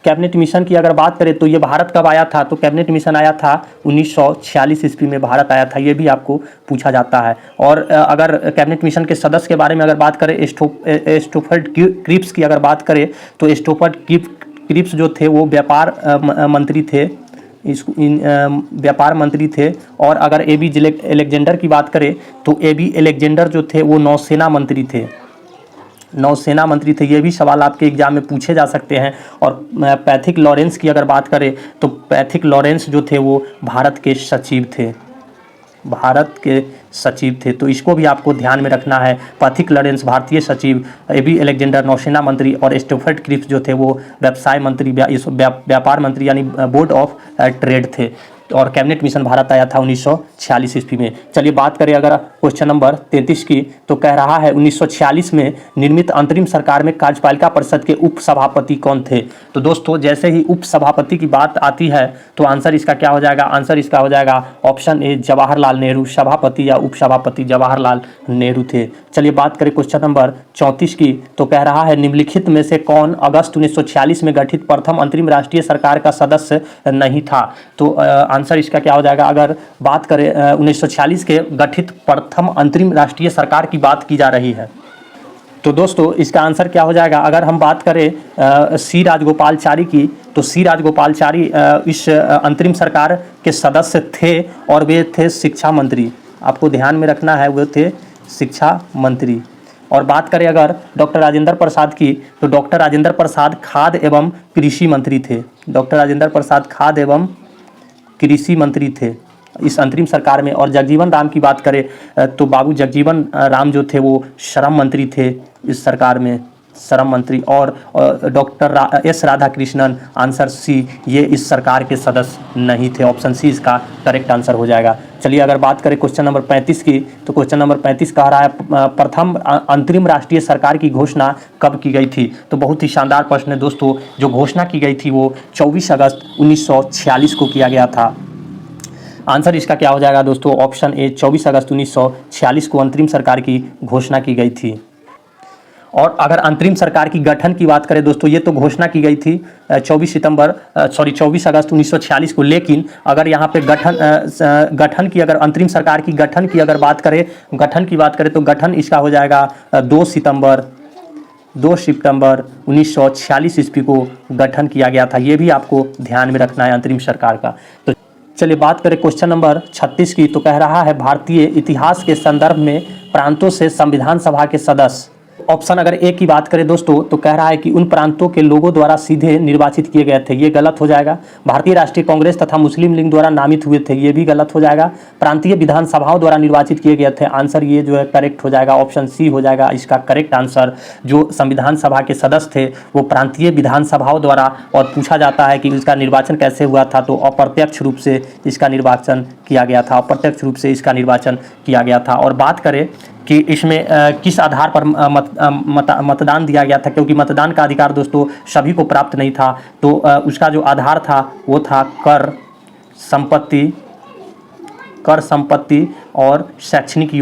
Speaker 1: कैबिनेट मिशन की अगर बात करें तो ये भारत कब आया था, तो कैबिनेट मिशन आया था 1946 ईस्वी में भारत आया था, ये भी आपको पूछा जाता है। और अगर कैबिनेट मिशन के सदस्य के बारे में अगर बात करें, स्टोफर्ड क्रिप्स की अगर बात करें तो स्टोफर्ड क्रिप्स जो थे वो व्यापार मंत्री थे, व्यापार मंत्री थे। और अगर AB एलेक्जेंडर की बात करें तो AB एलेक्जेंडर जो थे वो नौसेना मंत्री थे, नौसेना मंत्री थे। ये भी सवाल आपके एग्जाम में पूछे जा सकते हैं। और पैथिक लॉरेंस की अगर बात करें तो पैथिक लॉरेंस जो थे वो भारत के सचिव थे, तो इसको भी आपको ध्यान में रखना है। पैथिक लॉरेंस भारतीय सचिव, AB एलेक्जेंडर नौसेना मंत्री और स्टोफर्ड क्रिप्स जो थे वो व्यवसाय मंत्री, व्यापार मंत्री यानी बोर्ड ऑफ ट्रेड थे। और कैबिनेट मिशन भारत आया था 1946 ईस्वी में। चलिए बात करें अगर क्वेश्चन नंबर 33 की, तो कह रहा है 1946 में निर्मित अंतरिम सरकार में कार्यपालिका परिषद के उप सभापति कौन थे। तो दोस्तों जैसे ही उप सभापति की बात आती है तो आंसर इसका क्या हो जाएगा, आंसर इसका हो जाएगा ऑप्शन ए जवाहरलाल नेहरू। सभापति या उप सभापति जवाहरलाल नेहरू थे। चलिए बात करें क्वेश्चन नंबर 34 की, तो कह रहा है निम्नलिखित में से कौन अगस्त 1946 में गठित प्रथम अंतरिम राष्ट्रीय सरकार का सदस्य नहीं था। तो आंसर इसका क्या हो जाएगा, अगर बात करें 1946 के गठित प्रथम अंतरिम राष्ट्रीय सरकार की बात की जा रही है तो दोस्तों इसका आंसर क्या हो जाएगा। अगर हम बात करें सी राजगोपालचारी की, तो सी राजगोपालचारी इस अंतरिम सरकार के सदस्य थे और वे थे शिक्षा मंत्री। आपको ध्यान में रखना है, वे थे शिक्षा मंत्री। और बात करें अगर डॉक्टर राजेंद्र प्रसाद की, तो डॉक्टर राजेंद्र प्रसाद खाद्य एवं कृषि मंत्री थे। डॉक्टर राजेंद्र प्रसाद खाद्य एवं कृषि मंत्री थे इस अंतरिम सरकार में। और जगजीवन राम की बात करें तो बाबू जगजीवन राम जो थे वो श्रम मंत्री थे इस सरकार में, श्रम मंत्री। और doctor S Radhakrishnan, answer C, ये इस सरकार के सदस्य नहीं थे। ऑप्शन सी इसका करेक्ट आंसर हो जाएगा। चलिए अगर बात करें क्वेश्चन नंबर 35 की, तो क्वेश्चन नंबर 35 कह रहा है प्रथम अंतरिम राष्ट्रीय सरकार की घोषणा कब की गई थी। तो बहुत ही शानदार प्रश्न है दोस्तों। जो घोषणा की गई थी वो 24 अगस्त 1946 को किया गया था। आंसर इसका क्या हो जाएगा दोस्तों, ऑप्शन ए 24 अगस्त 1946 को अंतरिम सरकार की घोषणा की गई थी। और अगर अंतरिम सरकार की गठन की बात करें दोस्तों, ये तो घोषणा की गई थी 24 अगस्त 1946 को, लेकिन अगर यहाँ पे गठन की, अगर अंतरिम सरकार की गठन की अगर बात करें, तो गठन इसका हो जाएगा 2 सितंबर 1946 ईस्वी को गठन किया गया था। ये भी आपको ध्यान में रखना है अंतरिम सरकार का। तो चलिए बात करें क्वेश्चन नंबर 36 की, तो कह रहा है भारतीय इतिहास के संदर्भ में प्रांतों से संविधान सभा के सदस्य। ऑप्शन अगर ए की बात करें दोस्तों, तो कह रहा है कि उन प्रांतों के लोगों द्वारा सीधे निर्वाचित किए गए थे। ये गलत हो जाएगा। भारतीय राष्ट्रीय कांग्रेस तथा मुस्लिम लीग द्वारा नामित हुए थे। ये भी गलत हो जाएगा। प्रांतीय विधानसभाओं द्वारा निर्वाचित किए गए थे। आंसर ये जो है करेक्ट हो जाएगा, ऑप्शन सी हो जाएगा इसका करेक्ट आंसर। जो संविधान सभा के सदस्य थे वो प्रांतीय विधानसभाओं द्वारा, और पूछा जाता है कि इसका निर्वाचन कैसे हुआ था, तो अप्रत्यक्ष रूप से इसका निर्वाचन किया गया था। अप्रत्यक्ष रूप से इसका निर्वाचन किया गया था। और बात करें कि इसमें किस आधार पर मतदान दिया गया था, क्योंकि मतदान का अधिकार दोस्तों सभी को प्राप्त नहीं था, तो उसका जो आधार था वो था कर संपत्ति और शैक्षणिक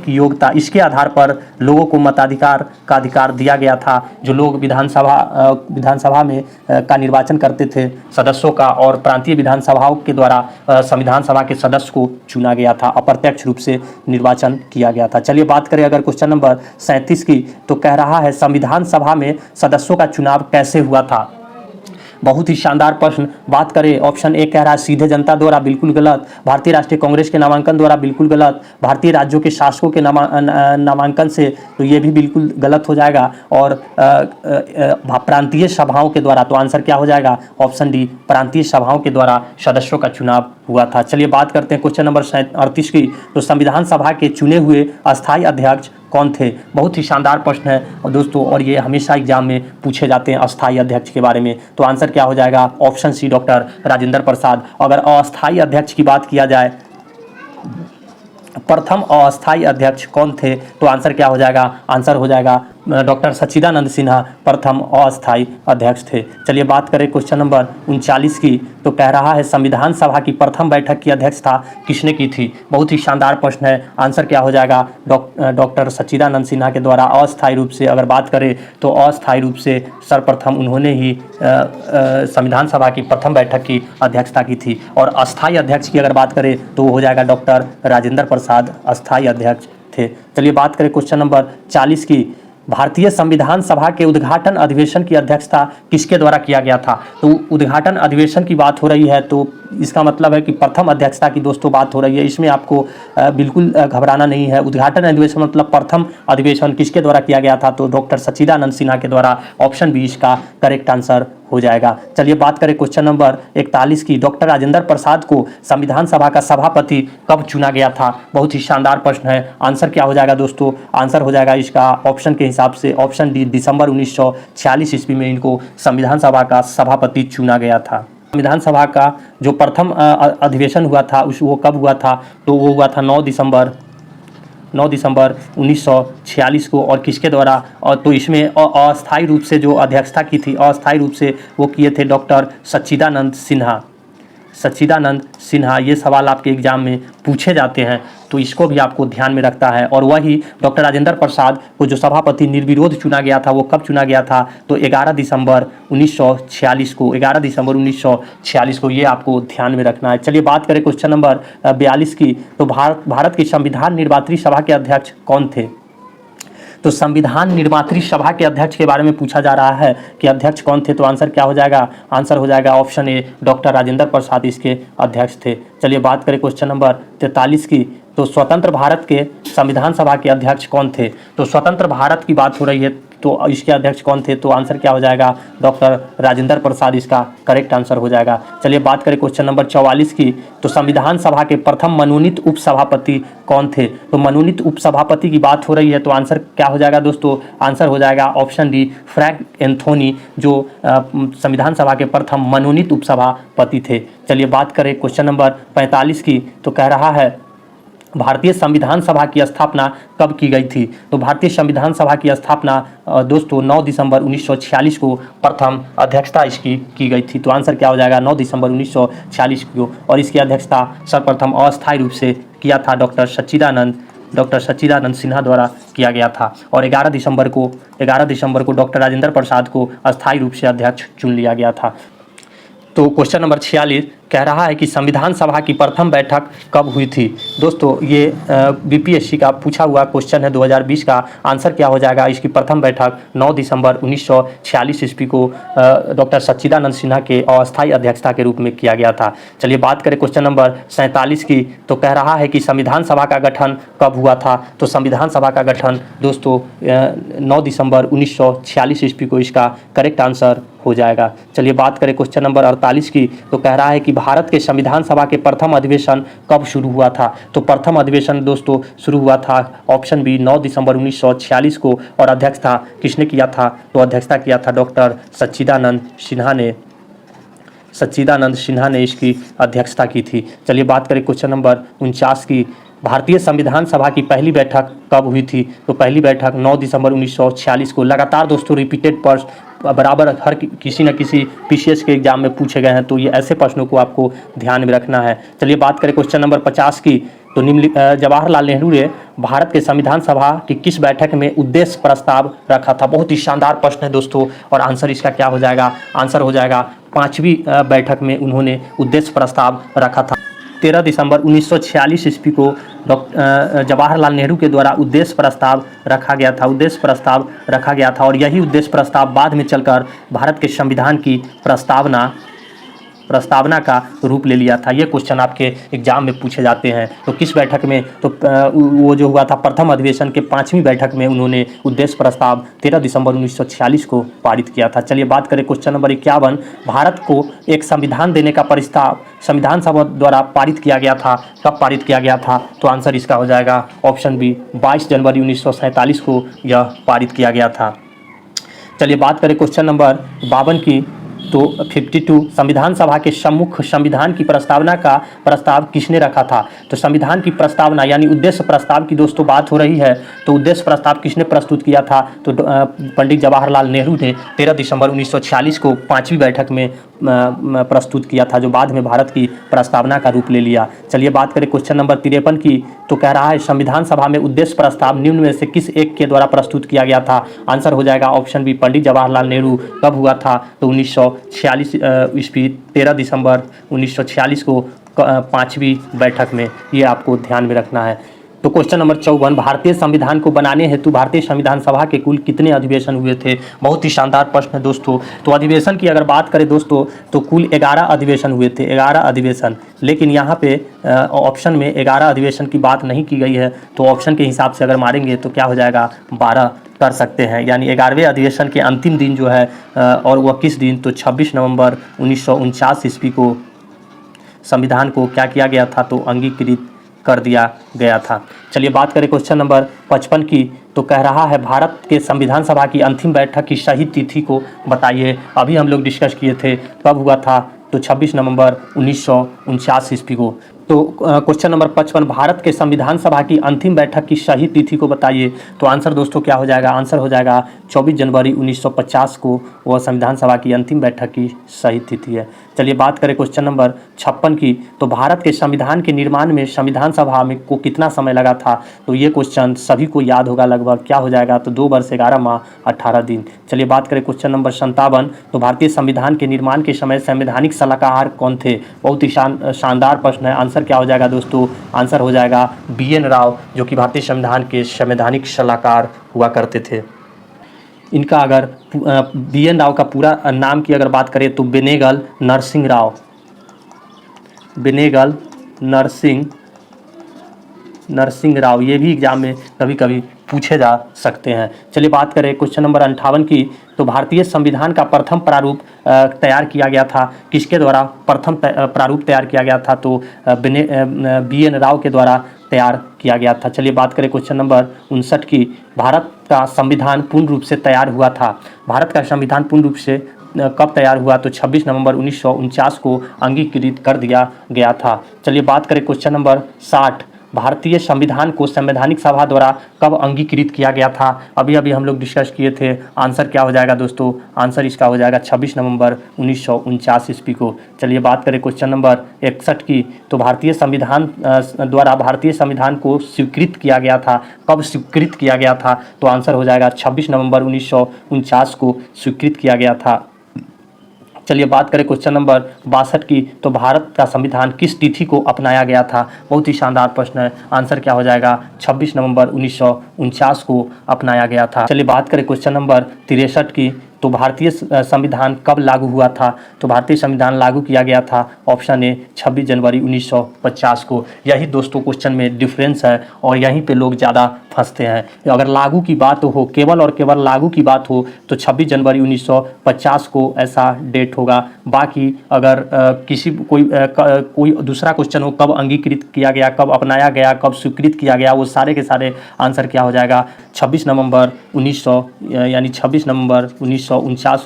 Speaker 1: योग्यता। इसके आधार पर लोगों को मताधिकार का अधिकार दिया गया था। जो लोग विधानसभा में का निर्वाचन करते थे सदस्यों का, और प्रांतीय विधानसभाओं के द्वारा संविधान सभा के सदस्य को चुना गया था। अप्रत्यक्ष रूप से निर्वाचन किया गया था। चलिए बात करें अगर क्वेश्चन नंबर 37 की, तो कह रहा है संविधान सभा में सदस्यों का चुनाव कैसे हुआ था। बहुत ही शानदार प्रश्न। बात करें ऑप्शन ए कह रहा है सीधे जनता द्वारा, बिल्कुल गलत। भारतीय राष्ट्रीय कांग्रेस के नामांकन द्वारा, बिल्कुल गलत। भारतीय राज्यों के शासकों के नामांकन से, तो ये भी बिल्कुल गलत हो जाएगा। और प्रांतीय सभाओं के द्वारा, तो आंसर क्या हो जाएगा, ऑप्शन डी, प्रांतीय सभाओं के द्वारा सदस्यों का चुनाव हुआ था। चलिए बात करते हैं क्वेश्चन नंबर 38 की, तो संविधान सभा के चुने हुए अस्थायी अध्यक्ष कौन थे। बहुत ही शानदार प्रश्न है और दोस्तों, और ये हमेशा एग्जाम में पूछे जाते हैं अस्थायी अध्यक्ष के बारे में। तो आंसर क्या हो जाएगा, option C, doctor Rajendra Prasad. अगर अस्थायी अध्यक्ष की बात किया जाए, प्रथम अस्थायी अध्यक्ष कौन थे, तो आंसर क्या हो जाएगा, आंसर हो जाएगा डॉक्टर सच्चिदानंद सिन्हा प्रथम अस्थायी अध्यक्ष थे। चलिए बात करें क्वेश्चन नंबर 39 की, तो कह रहा है संविधान सभा की प्रथम बैठक की अध्यक्षता किसने की थी। बहुत ही शानदार प्रश्न है। आंसर क्या हो जाएगा, डॉक्टर सच्चिदानंद सिन्हा के द्वारा अस्थायी रूप से अगर बात करें तो अस्थायी रूप से सर्वप्रथम उन्होंने ही संविधान सभा की प्रथम बैठक की अध्यक्षता की थी। और अस्थायी अध्यक्ष की अगर बात करें तो हो जाएगा डॉक्टर राजेंद्र प्रसाद अस्थायी अध्यक्ष थे। चलिए बात करें क्वेश्चन नंबर 40 की, भारतीय संविधान सभा के उद्घाटन अधिवेशन की अध्यक्षता किसके द्वारा किया गया था। तो उद्घाटन अधिवेशन की बात हो रही है, तो इसका मतलब है कि प्रथम अध्यक्षता की दोस्तों बात हो रही है। इसमें आपको बिल्कुल घबराना नहीं है। उद्घाटन अधिवेशन मतलब प्रथम अधिवेशन किसके द्वारा किया गया था, तो डॉक्टर सच्चिदानंद सिन्हा के द्वारा। ऑप्शन बी इसका करेक्ट आंसर हो जाएगा। चलिए बात करें क्वेश्चन नंबर 41 की, डॉक्टर राजेंद्र प्रसाद को संविधान सभा का सभापति कब चुना गया था। बहुत ही शानदार प्रश्न है। आंसर क्या हो जाएगा दोस्तों, आंसर हो जाएगा इसका ऑप्शन के हिसाब से ऑप्शन डी, दिसंबर 1946 ईस्वी में इनको संविधान सभा का सभापति चुना गया था। संविधान सभा का जो प्रथम अधिवेशन हुआ था वो कब हुआ था? तो वो हुआ था 9 दिसंबर 1946 को। और किसके द्वारा? और तो इसमें अस्थायी रूप से जो अध्यक्षता की थी, अस्थायी रूप से वो किए थे डॉक्टर सच्चिदानंद सिन्हा। ये सवाल आपके एग्जाम में पूछे जाते हैं, तो इसको भी आपको ध्यान में रखता है। और वही डॉक्टर राजेंद्र प्रसाद को जो सभापति निर्विरोध चुना गया था, वो कब चुना गया था? तो 11 दिसंबर 1946 को, 11 दिसंबर 1946 को, ये आपको ध्यान में रखना है। चलिए बात करें क्वेश्चन नंबर 42 की। तो भारत की संविधान निर्मात्री सभा के अध्यक्ष कौन थे? तो संविधान निर्मात्री सभा के अध्यक्ष के बारे में पूछा जा रहा है कि अध्यक्ष कौन थे, तो आंसर क्या हो जाएगा? आंसर हो जाएगा option A, doctor Rajendra Prasad इसके अध्यक्ष थे। चलिए बात करें क्वेश्चन नंबर 43 की। तो स्वतंत्र भारत के संविधान सभा के अध्यक्ष कौन थे? तो स्वतंत्र भारत की बात हो रही है, तो इसके अध्यक्ष कौन थे? तो आंसर क्या हो जाएगा? डॉक्टर राजेंद्र प्रसाद इसका करेक्ट आंसर हो जाएगा। चलिए बात करें क्वेश्चन नंबर 44 की। तो संविधान सभा के प्रथम मनोनीत उपसभापति कौन थे? तो मनोनीत उपसभापति की बात हो रही है, तो आंसर क्या हो जाएगा दोस्तों? आंसर हो जाएगा ऑप्शन डी, फ्रैंक एंथोनी, जो संविधान सभा के प्रथम मनोनीत उपसभापति थे। चलिए बात करें क्वेश्चन नंबर 45 की। तो कह रहा है भारतीय संविधान सभा की स्थापना कब की गई थी? तो भारतीय संविधान सभा की स्थापना दोस्तों 9 दिसंबर 1946 को प्रथम अध्यक्षता इसकी की गई थी। तो आंसर क्या हो जाएगा? 9 दिसंबर 1946 को। और इसकी अध्यक्षता सर्वप्रथम अस्थायी रूप से किया था डॉक्टर सच्चिदानंद सिन्हा द्वारा किया गया था। और 11 दिसंबर को डॉक्टर राजेंद्र प्रसाद को अस्थायी रूप से अध्यक्ष चुन लिया गया था। तो क्वेश्चन नंबर 46 कह रहा है कि संविधान सभा की प्रथम बैठक कब हुई थी? दोस्तों ये बीपीएससी का पूछा हुआ क्वेश्चन है 2020 का। आंसर क्या हो जाएगा? इसकी प्रथम बैठक 9 दिसंबर 1946 ईस्वी को डॉक्टर सच्चिदानंद सिन्हा के अस्थायी अध्यक्षता के रूप में किया गया था। चलिए बात करें क्वेश्चन नंबर 47 की। तो कह रहा है कि संविधान सभा का गठन कब हुआ था? तो संविधान सभा का गठन दोस्तों 9 दिसंबर 1946 ईस्वी को इसका करेक्ट आंसर हो जाएगा। चलिए बात करें क्वेश्चन नंबर 48 की। तो कह रहा है कि भारत के संविधान सभा के प्रथम अधिवेशन कब शुरू हुआ था? तो प्रथम अधिवेशन दोस्तों शुरू हुआ था ऑप्शन बी 9 दिसंबर 1946 को। और अध्यक्षता किसने किया था? तो अध्यक्षता किया था डॉक्टर सच्चिदानंद सिन्हा ने इसकी अध्यक्षता की थी। चलिए बात करें क्वेश्चन नंबर 49 की। भारतीय संविधान सभा की पहली बैठक कब हुई थी? तो पहली बैठक 9 दिसंबर 1946 को। लगातार दोस्तों रिपीटेड प्रश्न बराबर हर किसी न किसी पीसीएस के एग्जाम में पूछे गए हैं, तो ये ऐसे प्रश्नों को आपको ध्यान में रखना है। चलिए बात करें क्वेश्चन नंबर 50 की। तो जवाहरलाल नेहरू ने भारत के संविधान सभा की किस बैठक में उद्देश्य प्रस्ताव रखा था? बहुत ही शानदार प्रश्न है दोस्तों, और आंसर इसका क्या हो जाएगा? आंसर हो जाएगा 5वीं बैठक में उन्होंने उद्देश्य प्रस्ताव रखा था। 13 दिसंबर 1946 ईस्वी को जवाहरलाल नेहरू के द्वारा उद्देश्य प्रस्ताव रखा गया था। और यही उद्देश्य प्रस्ताव बाद में चलकर भारत के संविधान की प्रस्तावना का रूप ले लिया था। ये क्वेश्चन आपके एग्जाम में पूछे जाते हैं। तो किस बैठक में? तो वो जो हुआ था प्रथम अधिवेशन के 5वीं बैठक में उन्होंने उद्देश्य प्रस्ताव 13 दिसंबर 1946 को पारित किया था। चलिए बात करें क्वेश्चन नंबर 51। भारत को एक संविधान देने का प्रस्ताव संविधान सभा द्वारा पारित किया गया था। कब पारित किया गया था? तो आंसर इसका हो जाएगा ऑप्शन बी 22 जनवरी 1947 को यह पारित किया गया था। चलिए बात करें क्वेश्चन नंबर 52 की। तो 52 संविधान सभा के सम्मुख संविधान की प्रस्तावना का प्रस्ताव किसने रखा था? तो संविधान की प्रस्तावना यानी उद्देश्य प्रस्ताव की दोस्तों बात हो रही है, तो उद्देश्य प्रस्ताव किसने प्रस्तुत किया था? तो पंडित जवाहरलाल नेहरू ने 13 दिसंबर 1946 को 5वीं बैठक में प्रस्तुत किया था, जो बाद में भारत की प्रस्तावना का रूप ले लिया। चलिए बात करें क्वेश्चन नंबर 53 की। तो कह रहा है संविधान सभा में उद्देश्य प्रस्ताव निम्न में से किस एक के द्वारा प्रस्तुत किया गया था? आंसर हो जाएगा ऑप्शन बी पंडित जवाहरलाल नेहरू। कब हुआ था? तो 1946 ईस्वी 13 दिसंबर 1946 को 5वीं बैठक में। ये आपको ध्यान में रखना है। तो क्वेश्चन नंबर 54 भारतीय संविधान को बनाने हेतु भारतीय संविधान सभा के कुल कितने अधिवेशन हुए थे? बहुत ही शानदार प्रश्न है दोस्तों। तो अधिवेशन की अगर बात करें दोस्तों, तो कुल 11 अधिवेशन हुए थे, 11 अधिवेशन। लेकिन यहाँ पे ऑप्शन में 11 अधिवेशन की बात नहीं की गई है, तो ऑप्शन के हिसाब से अगर मारेंगे तो क्या हो जाएगा? 12 कर सकते हैं। यानी 11वें अधिवेशन के अंतिम दिन जो है और वह किस दिन? तो 26 नवंबर 1949 ईस्वी को संविधान को क्या किया गया था? तो अंगीकृत कर दिया गया था। चलिए बात करें क्वेश्चन नंबर 55 की। तो कह रहा है भारत के संविधान सभा की अंतिम बैठक की सही तिथि को बताइए। अभी हम लोग डिस्कस किए थे, कब हुआ था? तो 26 नवंबर 1949 ईस्वी को। तो क्वेश्चन नंबर 55, भारत के संविधान सभा की अंतिम बैठक की सही तिथि को बताइए। तो आंसर दोस्तों क्या हो जाएगा, आंसर हो जाएगा 24 जनवरी 1950 को वह संविधान सभा की अंतिम बैठक की सही तिथि है। चलिए बात करें क्वेश्चन नंबर 56 की। तो भारत के संविधान के निर्माण में संविधान सभा में को कितना समय लगा था। तो ये क्वेश्चन सभी को याद होगा लगभग, क्या हो जाएगा, तो 2 वर्ष 11 माह 18 दिन। चलिए बात करें क्वेश्चन नंबर 57, तो भारतीय संविधान के निर्माण के समय संवैधानिक सलाहकार कौन थे। बहुत ही शानदार प्रश्न है। आंसर क्या हो जाएगा दोस्तों, आंसर हो जाएगा BN राव, जो कि भारतीय संविधान के संवैधानिक सलाहकार हुआ करते थे। इनका अगर BN राव का पूरा नाम की अगर बात करें तो बेनेगल नरसिंह राव, बेनेगल नरसिंह राव, ये भी एग्जाम में कभी कभी पूछे जा सकते हैं। चलिए बात करें क्वेश्चन नंबर 58 की। तो भारतीय संविधान का प्रथम प्रारूप तैयार किया गया था, किसके द्वारा प्रथम प्रारूप तैयार किया गया था। तो BN राव के द्वारा तैयार किया गया था। चलिए बात करें क्वेश्चन नंबर 59 की। भारत का संविधान पूर्ण रूप से तैयार हुआ था, भारत का संविधान पूर्ण रूप से कब तैयार हुआ। तो 26 नवंबर 1949 को अंगीकृत कर दिया गया था। चलिए बात करें क्वेश्चन नंबर 60, भारतीय संविधान को संवैधानिक सभा द्वारा कब अंगीकृत किया गया था। अभी अभी हम लोग डिस्कस किए थे। आंसर क्या हो जाएगा दोस्तों, आंसर इसका हो जाएगा 26 नवंबर 1949 ईस्वी को। चलिए बात करें क्वेश्चन नंबर 61 की। तो भारतीय संविधान द्वारा भारतीय संविधान को स्वीकृत किया गया था, कब स्वीकृत किया गया था। तो आंसर हो जाएगा 26 नवंबर 1949 को स्वीकृत किया गया था। चलिए बात करें क्वेश्चन नंबर 62 की। तो भारत का संविधान किस तिथि को अपनाया गया था। बहुत ही शानदार प्रश्न है। आंसर क्या हो जाएगा, 26 नवंबर 1949 को अपनाया गया था। चलिए बात करें क्वेश्चन नंबर 63 की। तो भारतीय संविधान कब लागू हुआ था। तो भारतीय संविधान लागू किया गया था, ऑप्शन ए 26 जनवरी 1950 को। यही दोस्तों क्वेश्चन में डिफरेंस है और यहीं पे लोग ज़्यादा फंसते हैं। अगर लागू की बात हो, केवल और केवल लागू की बात हो, तो 26 जनवरी 1950 को ऐसा डेट होगा। बाकी अगर कोई दूसरा क्वेश्चन हो, कब अंगीकृत किया गया, कब अपनाया गया, कब स्वीकृत किया गया, वो सारे के सारे आंसर क्या हो जाएगा, 26 नवंबर 1949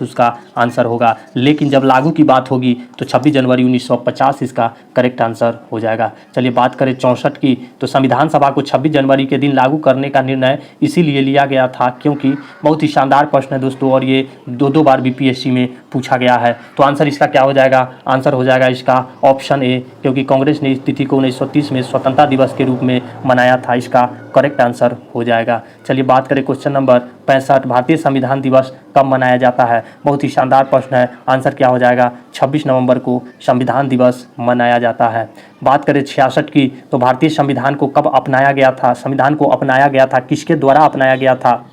Speaker 1: उसका आंसर होगा। लेकिन जब लागू की बात होगी तो 26 जनवरी 1950 इसका करेक्ट आंसर हो जाएगा। चलिए बात करें 64 की। तो संविधान सभा को 26 जनवरी के दिन लागू करने का निर्णय इसीलिए लिया गया था क्योंकि, बहुत ही शानदार प्रश्न है दोस्तों और ये 2 बार BPSC में पूछा गया है। तो आंसर इसका क्या हो जाएगा, आंसर हो जाएगा इसका ऑप्शन ए, क्योंकि कांग्रेस ने इस तिथि को 1930 में स्वतंत्रता दिवस के रूप में मनाया था। इसका करेक्ट आंसर हो जाएगा। चलिए बात करें क्वेश्चन नंबर 65, भारतीय संविधान दिवस कब मनाया जाता है। बहुत ही शानदार प्रश्न है। आंसर क्या हो जाएगा, 26 नवंबर को संविधान दिवस मनाया जाता है। बात करें 66 की। तो भारतीय संविधान को कब अपनाया गया था, संविधान को अपनाया गया था, किसके द्वारा अपनाया गया था।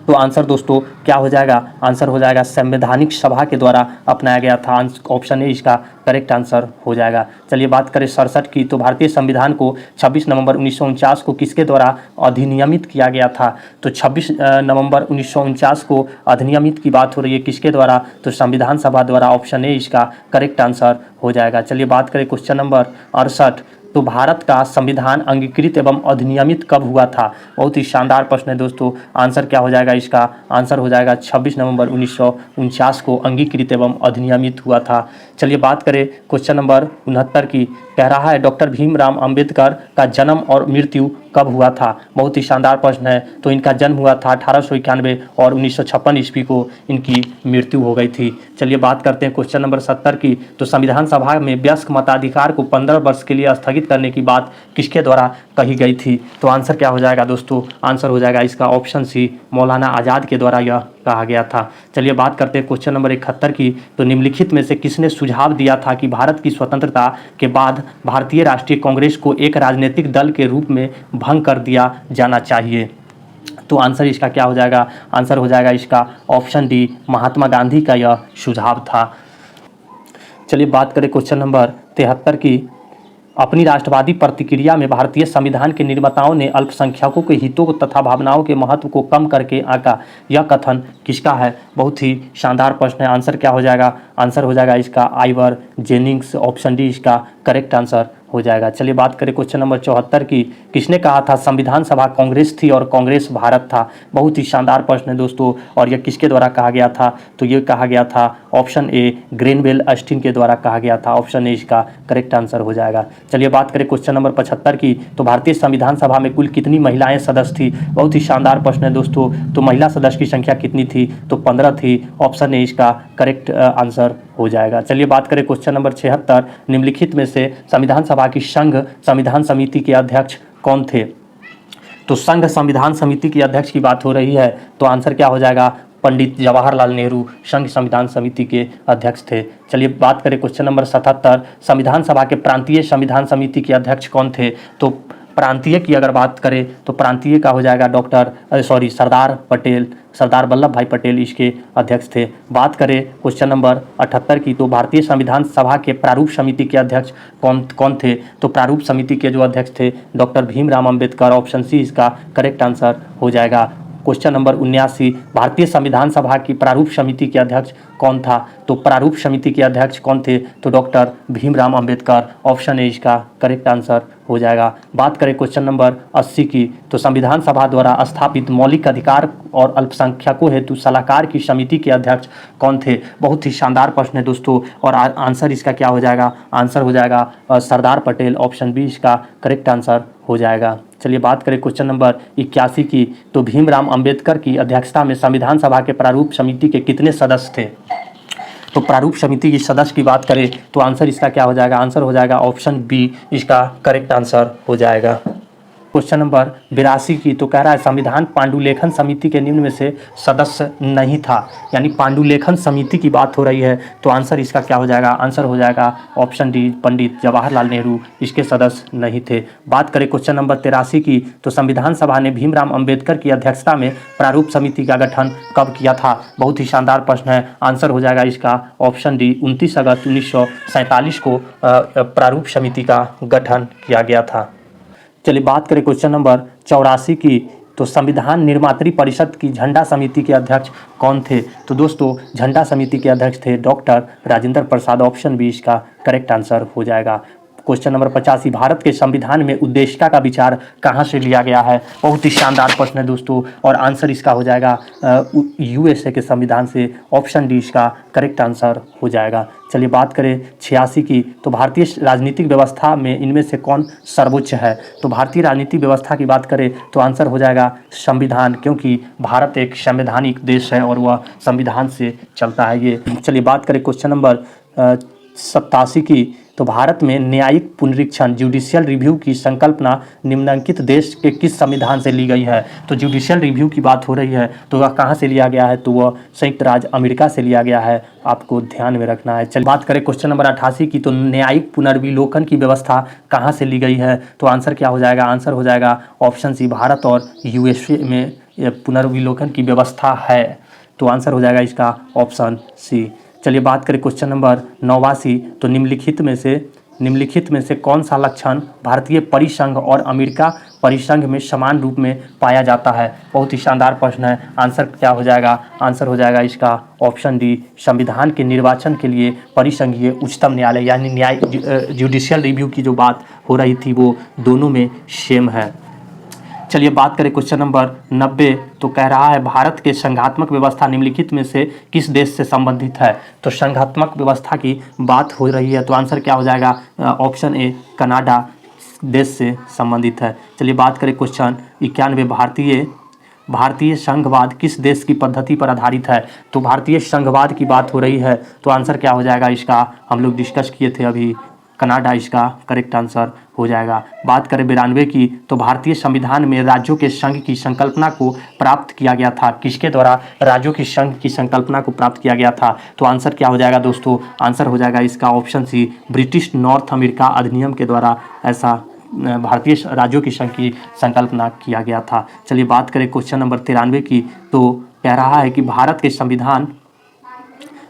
Speaker 1: तो आंसर दोस्तों क्या हो जाएगा, आंसर हो जाएगा संवैधानिक सभा के द्वारा अपनाया गया था। ऑप्शन ए इसका करेक्ट आंसर हो जाएगा। चलिए बात करें 67 की। तो भारतीय संविधान को 26 नवंबर 1949 को किसके द्वारा अधिनियमित किया गया था। तो 26 नवंबर 1949 को अधिनियमित की बात हो रही है, किसके द्वारा, तो संविधान सभा द्वारा। ऑप्शन ए इसका करेक्ट आंसर हो जाएगा। चलिए बात करें क्वेश्चन नंबर 68। तो भारत का संविधान अंगीकृत एवं अधिनियमित कब हुआ था। बहुत ही शानदार प्रश्न है दोस्तों। आंसर क्या हो जाएगा, इसका आंसर हो जाएगा 26 नवंबर 1949 को अंगीकृत एवं अधिनियमित हुआ था। चलिए बात करें क्वेश्चन नंबर 69 की। कह रहा है डॉक्टर भीमराव अंबेडकर का जन्म और मृत्यु कब हुआ था। बहुत ही शानदार प्रश्न है। तो इनका जन्म हुआ था 1891 और 1956 ईस्वी को इनकी मृत्यु हो गई थी। चलिए बात करते हैं क्वेश्चन नंबर 70 की। तो संविधान सभा में वयस्क मताधिकार को 15 वर्ष के लिए स्थगित करने की बात किसके द्वारा कही गई थी। तो आंसर क्या हो जाएगा दोस्तों, आंसर हो जाएगा इसका ऑप्शन सी, मौलाना आज़ाद के द्वारा यह कहा गया था। चलिए बात करते हैं क्वेश्चन नंबर 71 की। तो निम्नलिखित में से किसने सुझाव दिया था कि भारत की स्वतंत्रता के बाद भारतीय राष्ट्रीय कांग्रेस को एक राजनीतिक दल के रूप में भंग कर दिया जाना चाहिए। तो आंसर इसका क्या हो जाएगा, आंसर हो जाएगा इसका ऑप्शन डी, महात्मा गांधी का यह सुझाव था। चलिए बात करें क्वेश्चन नंबर 73 की। अपनी राष्ट्रवादी प्रतिक्रिया में भारतीय संविधान के निर्माताओं ने अल्पसंख्यकों के हितों तथा भावनाओं के महत्व को कम करके आंका। यह कथन किसका है। बहुत ही शानदार प्रश्न है। आंसर क्या हो जाएगा, आंसर हो जाएगा इसका आइवर जेनिंग्स। ऑप्शन डी इसका करेक्ट आंसर हो जाएगा। चलिए बात करें क्वेश्चन नंबर 74 की, किसने कहा था संविधान सभा कांग्रेस थी और कांग्रेस भारत था? बहुत ही शानदार प्रश्न है दोस्तों, और यह किसके द्वारा कहा गया था? तो ये कहा गया था ऑप्शन ए ग्रेनवेल अस्टिन के द्वारा कहा गया था। ऑप्शन ए इसका करेक्ट आंसर हो जाएगा। चलिए बात करें क्वेश्चन नंबर 75 की, तो भारतीय संविधान सभा में कुल कितनी महिलाएं सदस्य थी? बहुत ही शानदार प्रश्न है दोस्तों। तो महिला सदस्य की संख्या कितनी थी? तो 15 थी। ऑप्शन ए इसका करेक्ट आंसर हो जाएगा। चलिए बात करें क्वेश्चन नंबर 76, निम्नलिखित में से संविधान सभा की संघ संविधान समिति के अध्यक्ष कौन थे? तो संघ संविधान समिति की अध्यक्ष की बात हो रही है, तो आंसर क्या हो जाएगा? पंडित जवाहरलाल नेहरू संघ संविधान समिति के अध्यक्ष थे। चलिए बात करें क्वेश्चन नंबर 77, संविधान सभा के प्रांतीय संविधान समिति के अध्यक्ष कौन थे? तो प्रांतीय की अगर बात करें तो प्रांतीय का हो जाएगा सरदार पटेल, सरदार वल्लभ भाई पटेल इसके अध्यक्ष थे। बात करें क्वेश्चन नंबर 78 की, तो भारतीय संविधान सभा के प्रारूप समिति के अध्यक्ष कौन थे? तो प्रारूप समिति के जो अध्यक्ष थे doctor Bhimrao Ambedkar. Option C इसका करेक्ट आंसर हो जाएगा। क्वेश्चन नंबर 79, भारतीय संविधान सभा की प्रारूप समिति के अध्यक्ष कौन था? तो प्रारूप समिति के अध्यक्ष कौन थे? तो doctor Bhimrao Ambedkar. Option A इसका करेक्ट आंसर हो जाएगा। बात करें क्वेश्चन नंबर 80 की, तो संविधान सभा द्वारा स्थापित मौलिक अधिकार और अल्पसंख्यकों हेतु सलाहकार की समिति के अध्यक्ष कौन थे? बहुत ही शानदार प्रश्न है दोस्तों, और आंसर इसका क्या हो जाएगा? आंसर हो जाएगा सरदार पटेल। ऑप्शन बी इसका करेक्ट आंसर हो जाएगा। चलिए बात करें क्वेश्चन नंबर 81 की, तो भीमराव अंबेडकर की अध्यक्षता में संविधान सभा के प्रारूप समिति के कितने सदस्य थे? तो प्रारूप समिति की सदस्य की बात करें तो आंसर इसका क्या हो जाएगा? आंसर हो जाएगा ऑप्शन बी इसका करेक्ट आंसर हो जाएगा। क्वेश्चन नंबर 82 की, तो कह रहा है संविधान पांडुलेखन समिति के निम्न में से सदस्य नहीं था, यानी पांडुलेखन समिति की बात हो रही है, तो आंसर इसका क्या हो जाएगा? आंसर हो जाएगा ऑप्शन डी पंडित जवाहरलाल नेहरू इसके सदस्य नहीं थे। बात करें क्वेश्चन नंबर 83 की, तो संविधान सभा ने भीमराव अंबेडकर की अध्यक्षता में प्रारूप समिति का गठन कब किया था? बहुत ही शानदार प्रश्न है। आंसर हो जाएगा इसका ऑप्शन डी 29 अगस्त 1947 को प्रारूप समिति का गठन किया गया था। चलिए बात करें क्वेश्चन नंबर 84 की, तो संविधान निर्मात्री परिषद की झंडा समिति के अध्यक्ष कौन थे? तो दोस्तों झंडा समिति के अध्यक्ष थे doctor Rajendra Prasad. Option B इसका करेक्ट आंसर हो जाएगा। क्वेश्चन नंबर 85, भारत के संविधान में उद्देशिका का विचार कहाँ से लिया गया है? बहुत ही शानदार प्रश्न है दोस्तों, और आंसर इसका हो जाएगा यूएसए के संविधान से। ऑप्शन डी इसका करेक्ट आंसर हो जाएगा। चलिए बात करें 86 की, तो भारतीय राजनीतिक व्यवस्था में इनमें से कौन सर्वोच्च है? तो भारतीय राजनीतिक व्यवस्था की बात करें तो आंसर हो जाएगा संविधान, क्योंकि भारत एक संवैधानिक देश है और वह संविधान से चलता है ये। चलिए बात करें क्वेश्चन नंबर 87 की, तो भारत में न्यायिक पुनरीक्षण जुडिशियल रिव्यू की संकल्पना निम्नलिखित देश के किस संविधान से ली गई है? तो जुडिशियल रिव्यू की बात हो रही है, तो वह कहाँ से लिया गया है? तो वह संयुक्त राज्य अमेरिका से लिया गया है, आपको ध्यान में रखना है। चलिए बात करें क्वेश्चन नंबर 88 की, तो न्यायिक पुनर्विलोकन की व्यवस्था कहाँ से ली गई है? तो आंसर क्या हो जाएगा? आंसर हो जाएगा ऑप्शन सी भारत और यूएसए में पुनर्विलोकन की व्यवस्था है, तो आंसर हो जाएगा इसका ऑप्शन सी। चलिए बात करें क्वेश्चन नंबर 89, तो निम्नलिखित में से कौन सा लक्षण भारतीय परिसंघ और अमेरिका परिसंघ में समान रूप में पाया जाता है? बहुत ही शानदार प्रश्न है। आंसर क्या हो जाएगा? आंसर हो जाएगा इसका ऑप्शन डी संविधान के निर्वाचन के लिए परिसंघीय उच्चतम न्यायालय, यानी न्याय जुडिशियल रिव्यू की जो बात हो रही थी वो दोनों में सेम है। चलिए बात करें क्वेश्चन नंबर 90, तो कह रहा है भारत के संघात्मक व्यवस्था निम्नलिखित में से किस देश से संबंधित है? तो संघात्मक व्यवस्था की बात हो रही है, तो आंसर क्या हो जाएगा? ऑप्शन ए कनाडा देश से संबंधित है। चलिए बात करें क्वेश्चन 91, भारतीय संघवाद किस देश की पद्धति पर आधारित है? तो भारतीय संघवाद की बात हो रही है, तो आंसर क्या हो जाएगा इसका? हम लोग डिस्कस किए थे अभी, कनाडा इसका करेक्ट आंसर हो जाएगा। बात करें 92 की, तो भारतीय संविधान में राज्यों के संघ की संकल्पना को प्राप्त किया गया था, किसके द्वारा राज्यों की संघ की संकल्पना को प्राप्त किया गया था? तो आंसर क्या हो जाएगा दोस्तों? आंसर हो जाएगा इसका option C British North America अधिनियम के द्वारा ऐसा भारतीय राज्यों की संघ की संकल्पना किया गया था। चलिए बात करें क्वेश्चन नंबर 93 की, तो कह रहा है कि भारत के संविधान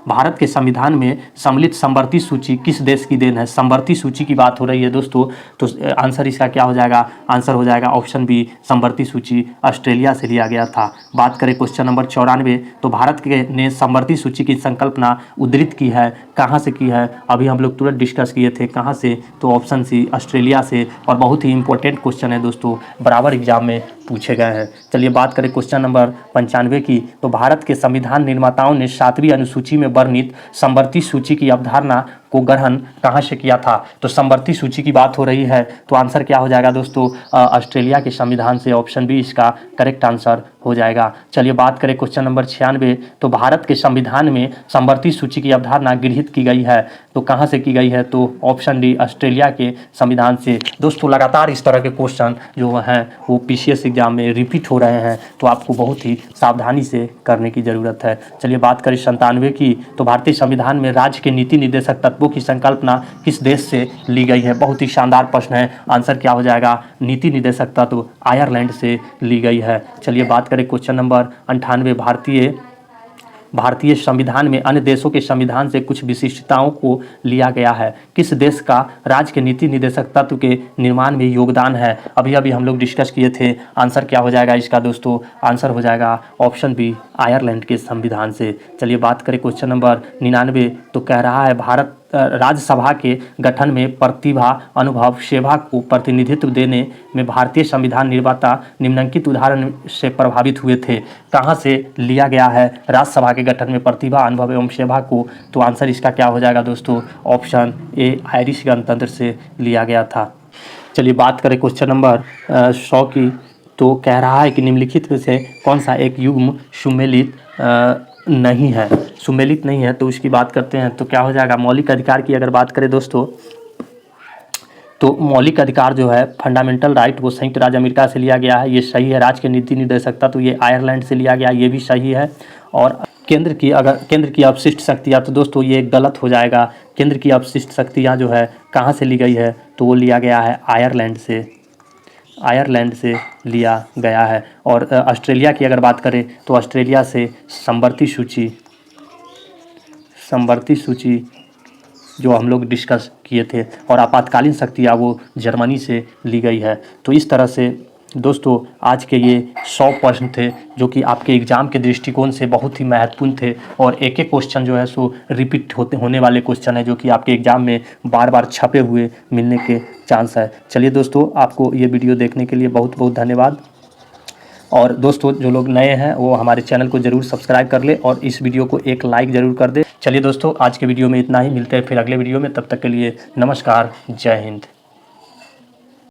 Speaker 1: भारत के संविधान में सम्मिलित समवर्ती सूची किस देश की देन है? समवर्ती सूची की बात हो रही है दोस्तों, तो आंसर इसका क्या हो जाएगा? आंसर हो जाएगा ऑप्शन बी, समवर्ती सूची ऑस्ट्रेलिया से लिया गया था। बात करें क्वेश्चन नंबर 94, तो भारत के ने समवर्ती सूची की संकल्पना उद्धृत की है, कहाँ से की है? अभी हम लोग तुरंत डिस्कस किए थे, कहाँ से? तो ऑप्शन सी, ऑस्ट्रेलिया से। और बहुत ही इंपॉर्टेंट क्वेश्चन है दोस्तों, बराबर एग्जाम में पूछे गए हैं। चलिए बात करें क्वेश्चन नंबर 95 की, तो भारत के संविधान निर्माताओं ने 7वीं अनुसूची में वर्णित समवर्ती सूची की अवधारणा को ग्रहण कहाँ से किया था? तो समवर्ती सूची की बात हो रही है, तो आंसर क्या हो जाएगा दोस्तों? ऑस्ट्रेलिया के संविधान से। ऑप्शन बी इसका करेक्ट आंसर हो जाएगा। चलिए बात करें क्वेश्चन नंबर 96, तो भारत के संविधान में समवर्ती सूची की अवधारणा गृहीत की गई है, तो कहाँ से की गई है? तो ऑप्शन डी, ऑस्ट्रेलिया के संविधान से। दोस्तों लगातार इस तरह के क्वेश्चन जो हैं वो पीसीएस एग्जाम में रिपीट हो रहे हैं, तो आपको बहुत ही सावधानी से करने की ज़रूरत है। चलिए बात करें 97 की, तो भारतीय संविधान में राज्य के नीति निर्देशक तत्वों की संकल्पना किस देश से ली गई है? बहुत ही शानदार प्रश्न है। आंसर क्या हो जाएगा? नीति निर्देशक तत्व आयरलैंड से ली गई है। चलिए बात करें क्वेश्चन नंबर 98, भारतीय संविधान में अन्य देशों के संविधान से कुछ विशिष्टताओं को लिया गया है, किस देश का राज्य के नीति निर्देशक तत्व के निर्माण में योगदान है? अभी अभी हम लोग डिस्कस किए थे। आंसर क्या हो जाएगा इसका दोस्तों? आंसर हो जाएगा ऑप्शन बी, आयरलैंड के संविधान से। चलिए बात करें क्वेश्चन नंबर 99, तो कह रहा है भारत राज्यसभा के गठन में प्रतिभा, अनुभव, सेवा को प्रतिनिधित्व देने में भारतीय संविधान निर्माता निम्नलिखित उदाहरण से प्रभावित हुए थे, कहाँ से लिया गया है राज्यसभा के गठन में प्रतिभा, अनुभव एवं सेवा को? तो आंसर इसका क्या हो जाएगा दोस्तों? ऑप्शन ए, आयरिश गणतंत्र से लिया गया था। चलिए बात करें क्वेश्चन नंबर 100 की, तो कह रहा है कि निम्नलिखित में से कौन सा एक युग्म सुमेलित नहीं है? सुमेलित नहीं है तो इसकी बात करते हैं, तो क्या हो जाएगा? मौलिक अधिकार की अगर बात करें दोस्तों, तो मौलिक अधिकार जो है फंडामेंटल राइट, वो संयुक्त राज्य अमेरिका से लिया गया है, ये सही है। राज्य के नीति निर्देशकता तो ये आयरलैंड से लिया गया, ये भी सही है। और केंद्र की अवशिष्ट शक्तियाँ, तो दोस्तों ये गलत हो जाएगा। केंद्र की अवशिष्ट शक्तियाँ जो है कहाँ से ली गई है? तो वो लिया गया है आयरलैंड से लिया गया है। और ऑस्ट्रेलिया की अगर बात करें तो ऑस्ट्रेलिया से समवर्ती सूची जो हम लोग डिस्कस किए थे, और आपातकालीन शक्तियाँ वो जर्मनी से ली गई है। तो इस तरह से दोस्तों आज के ये 100 प्रश्न थे जो कि आपके एग्ज़ाम के दृष्टिकोण से बहुत ही महत्वपूर्ण थे, और एक एक क्वेश्चन जो है सो रिपीट होने वाले क्वेश्चन है जो कि आपके एग्ज़ाम में बार बार छपे हुए मिलने के चांस है। चलिए दोस्तों, आपको ये वीडियो देखने के लिए बहुत बहुत धन्यवाद। और दोस्तों जो लोग नए हैं वो हमारे चैनल को ज़रूर सब्सक्राइब कर ले और इस वीडियो को एक लाइक ज़रूर कर दे। चलिए दोस्तों, आज के वीडियो में इतना ही, मिलते हैं फिर अगले वीडियो में। तब तक के लिए नमस्कार, जय हिंद।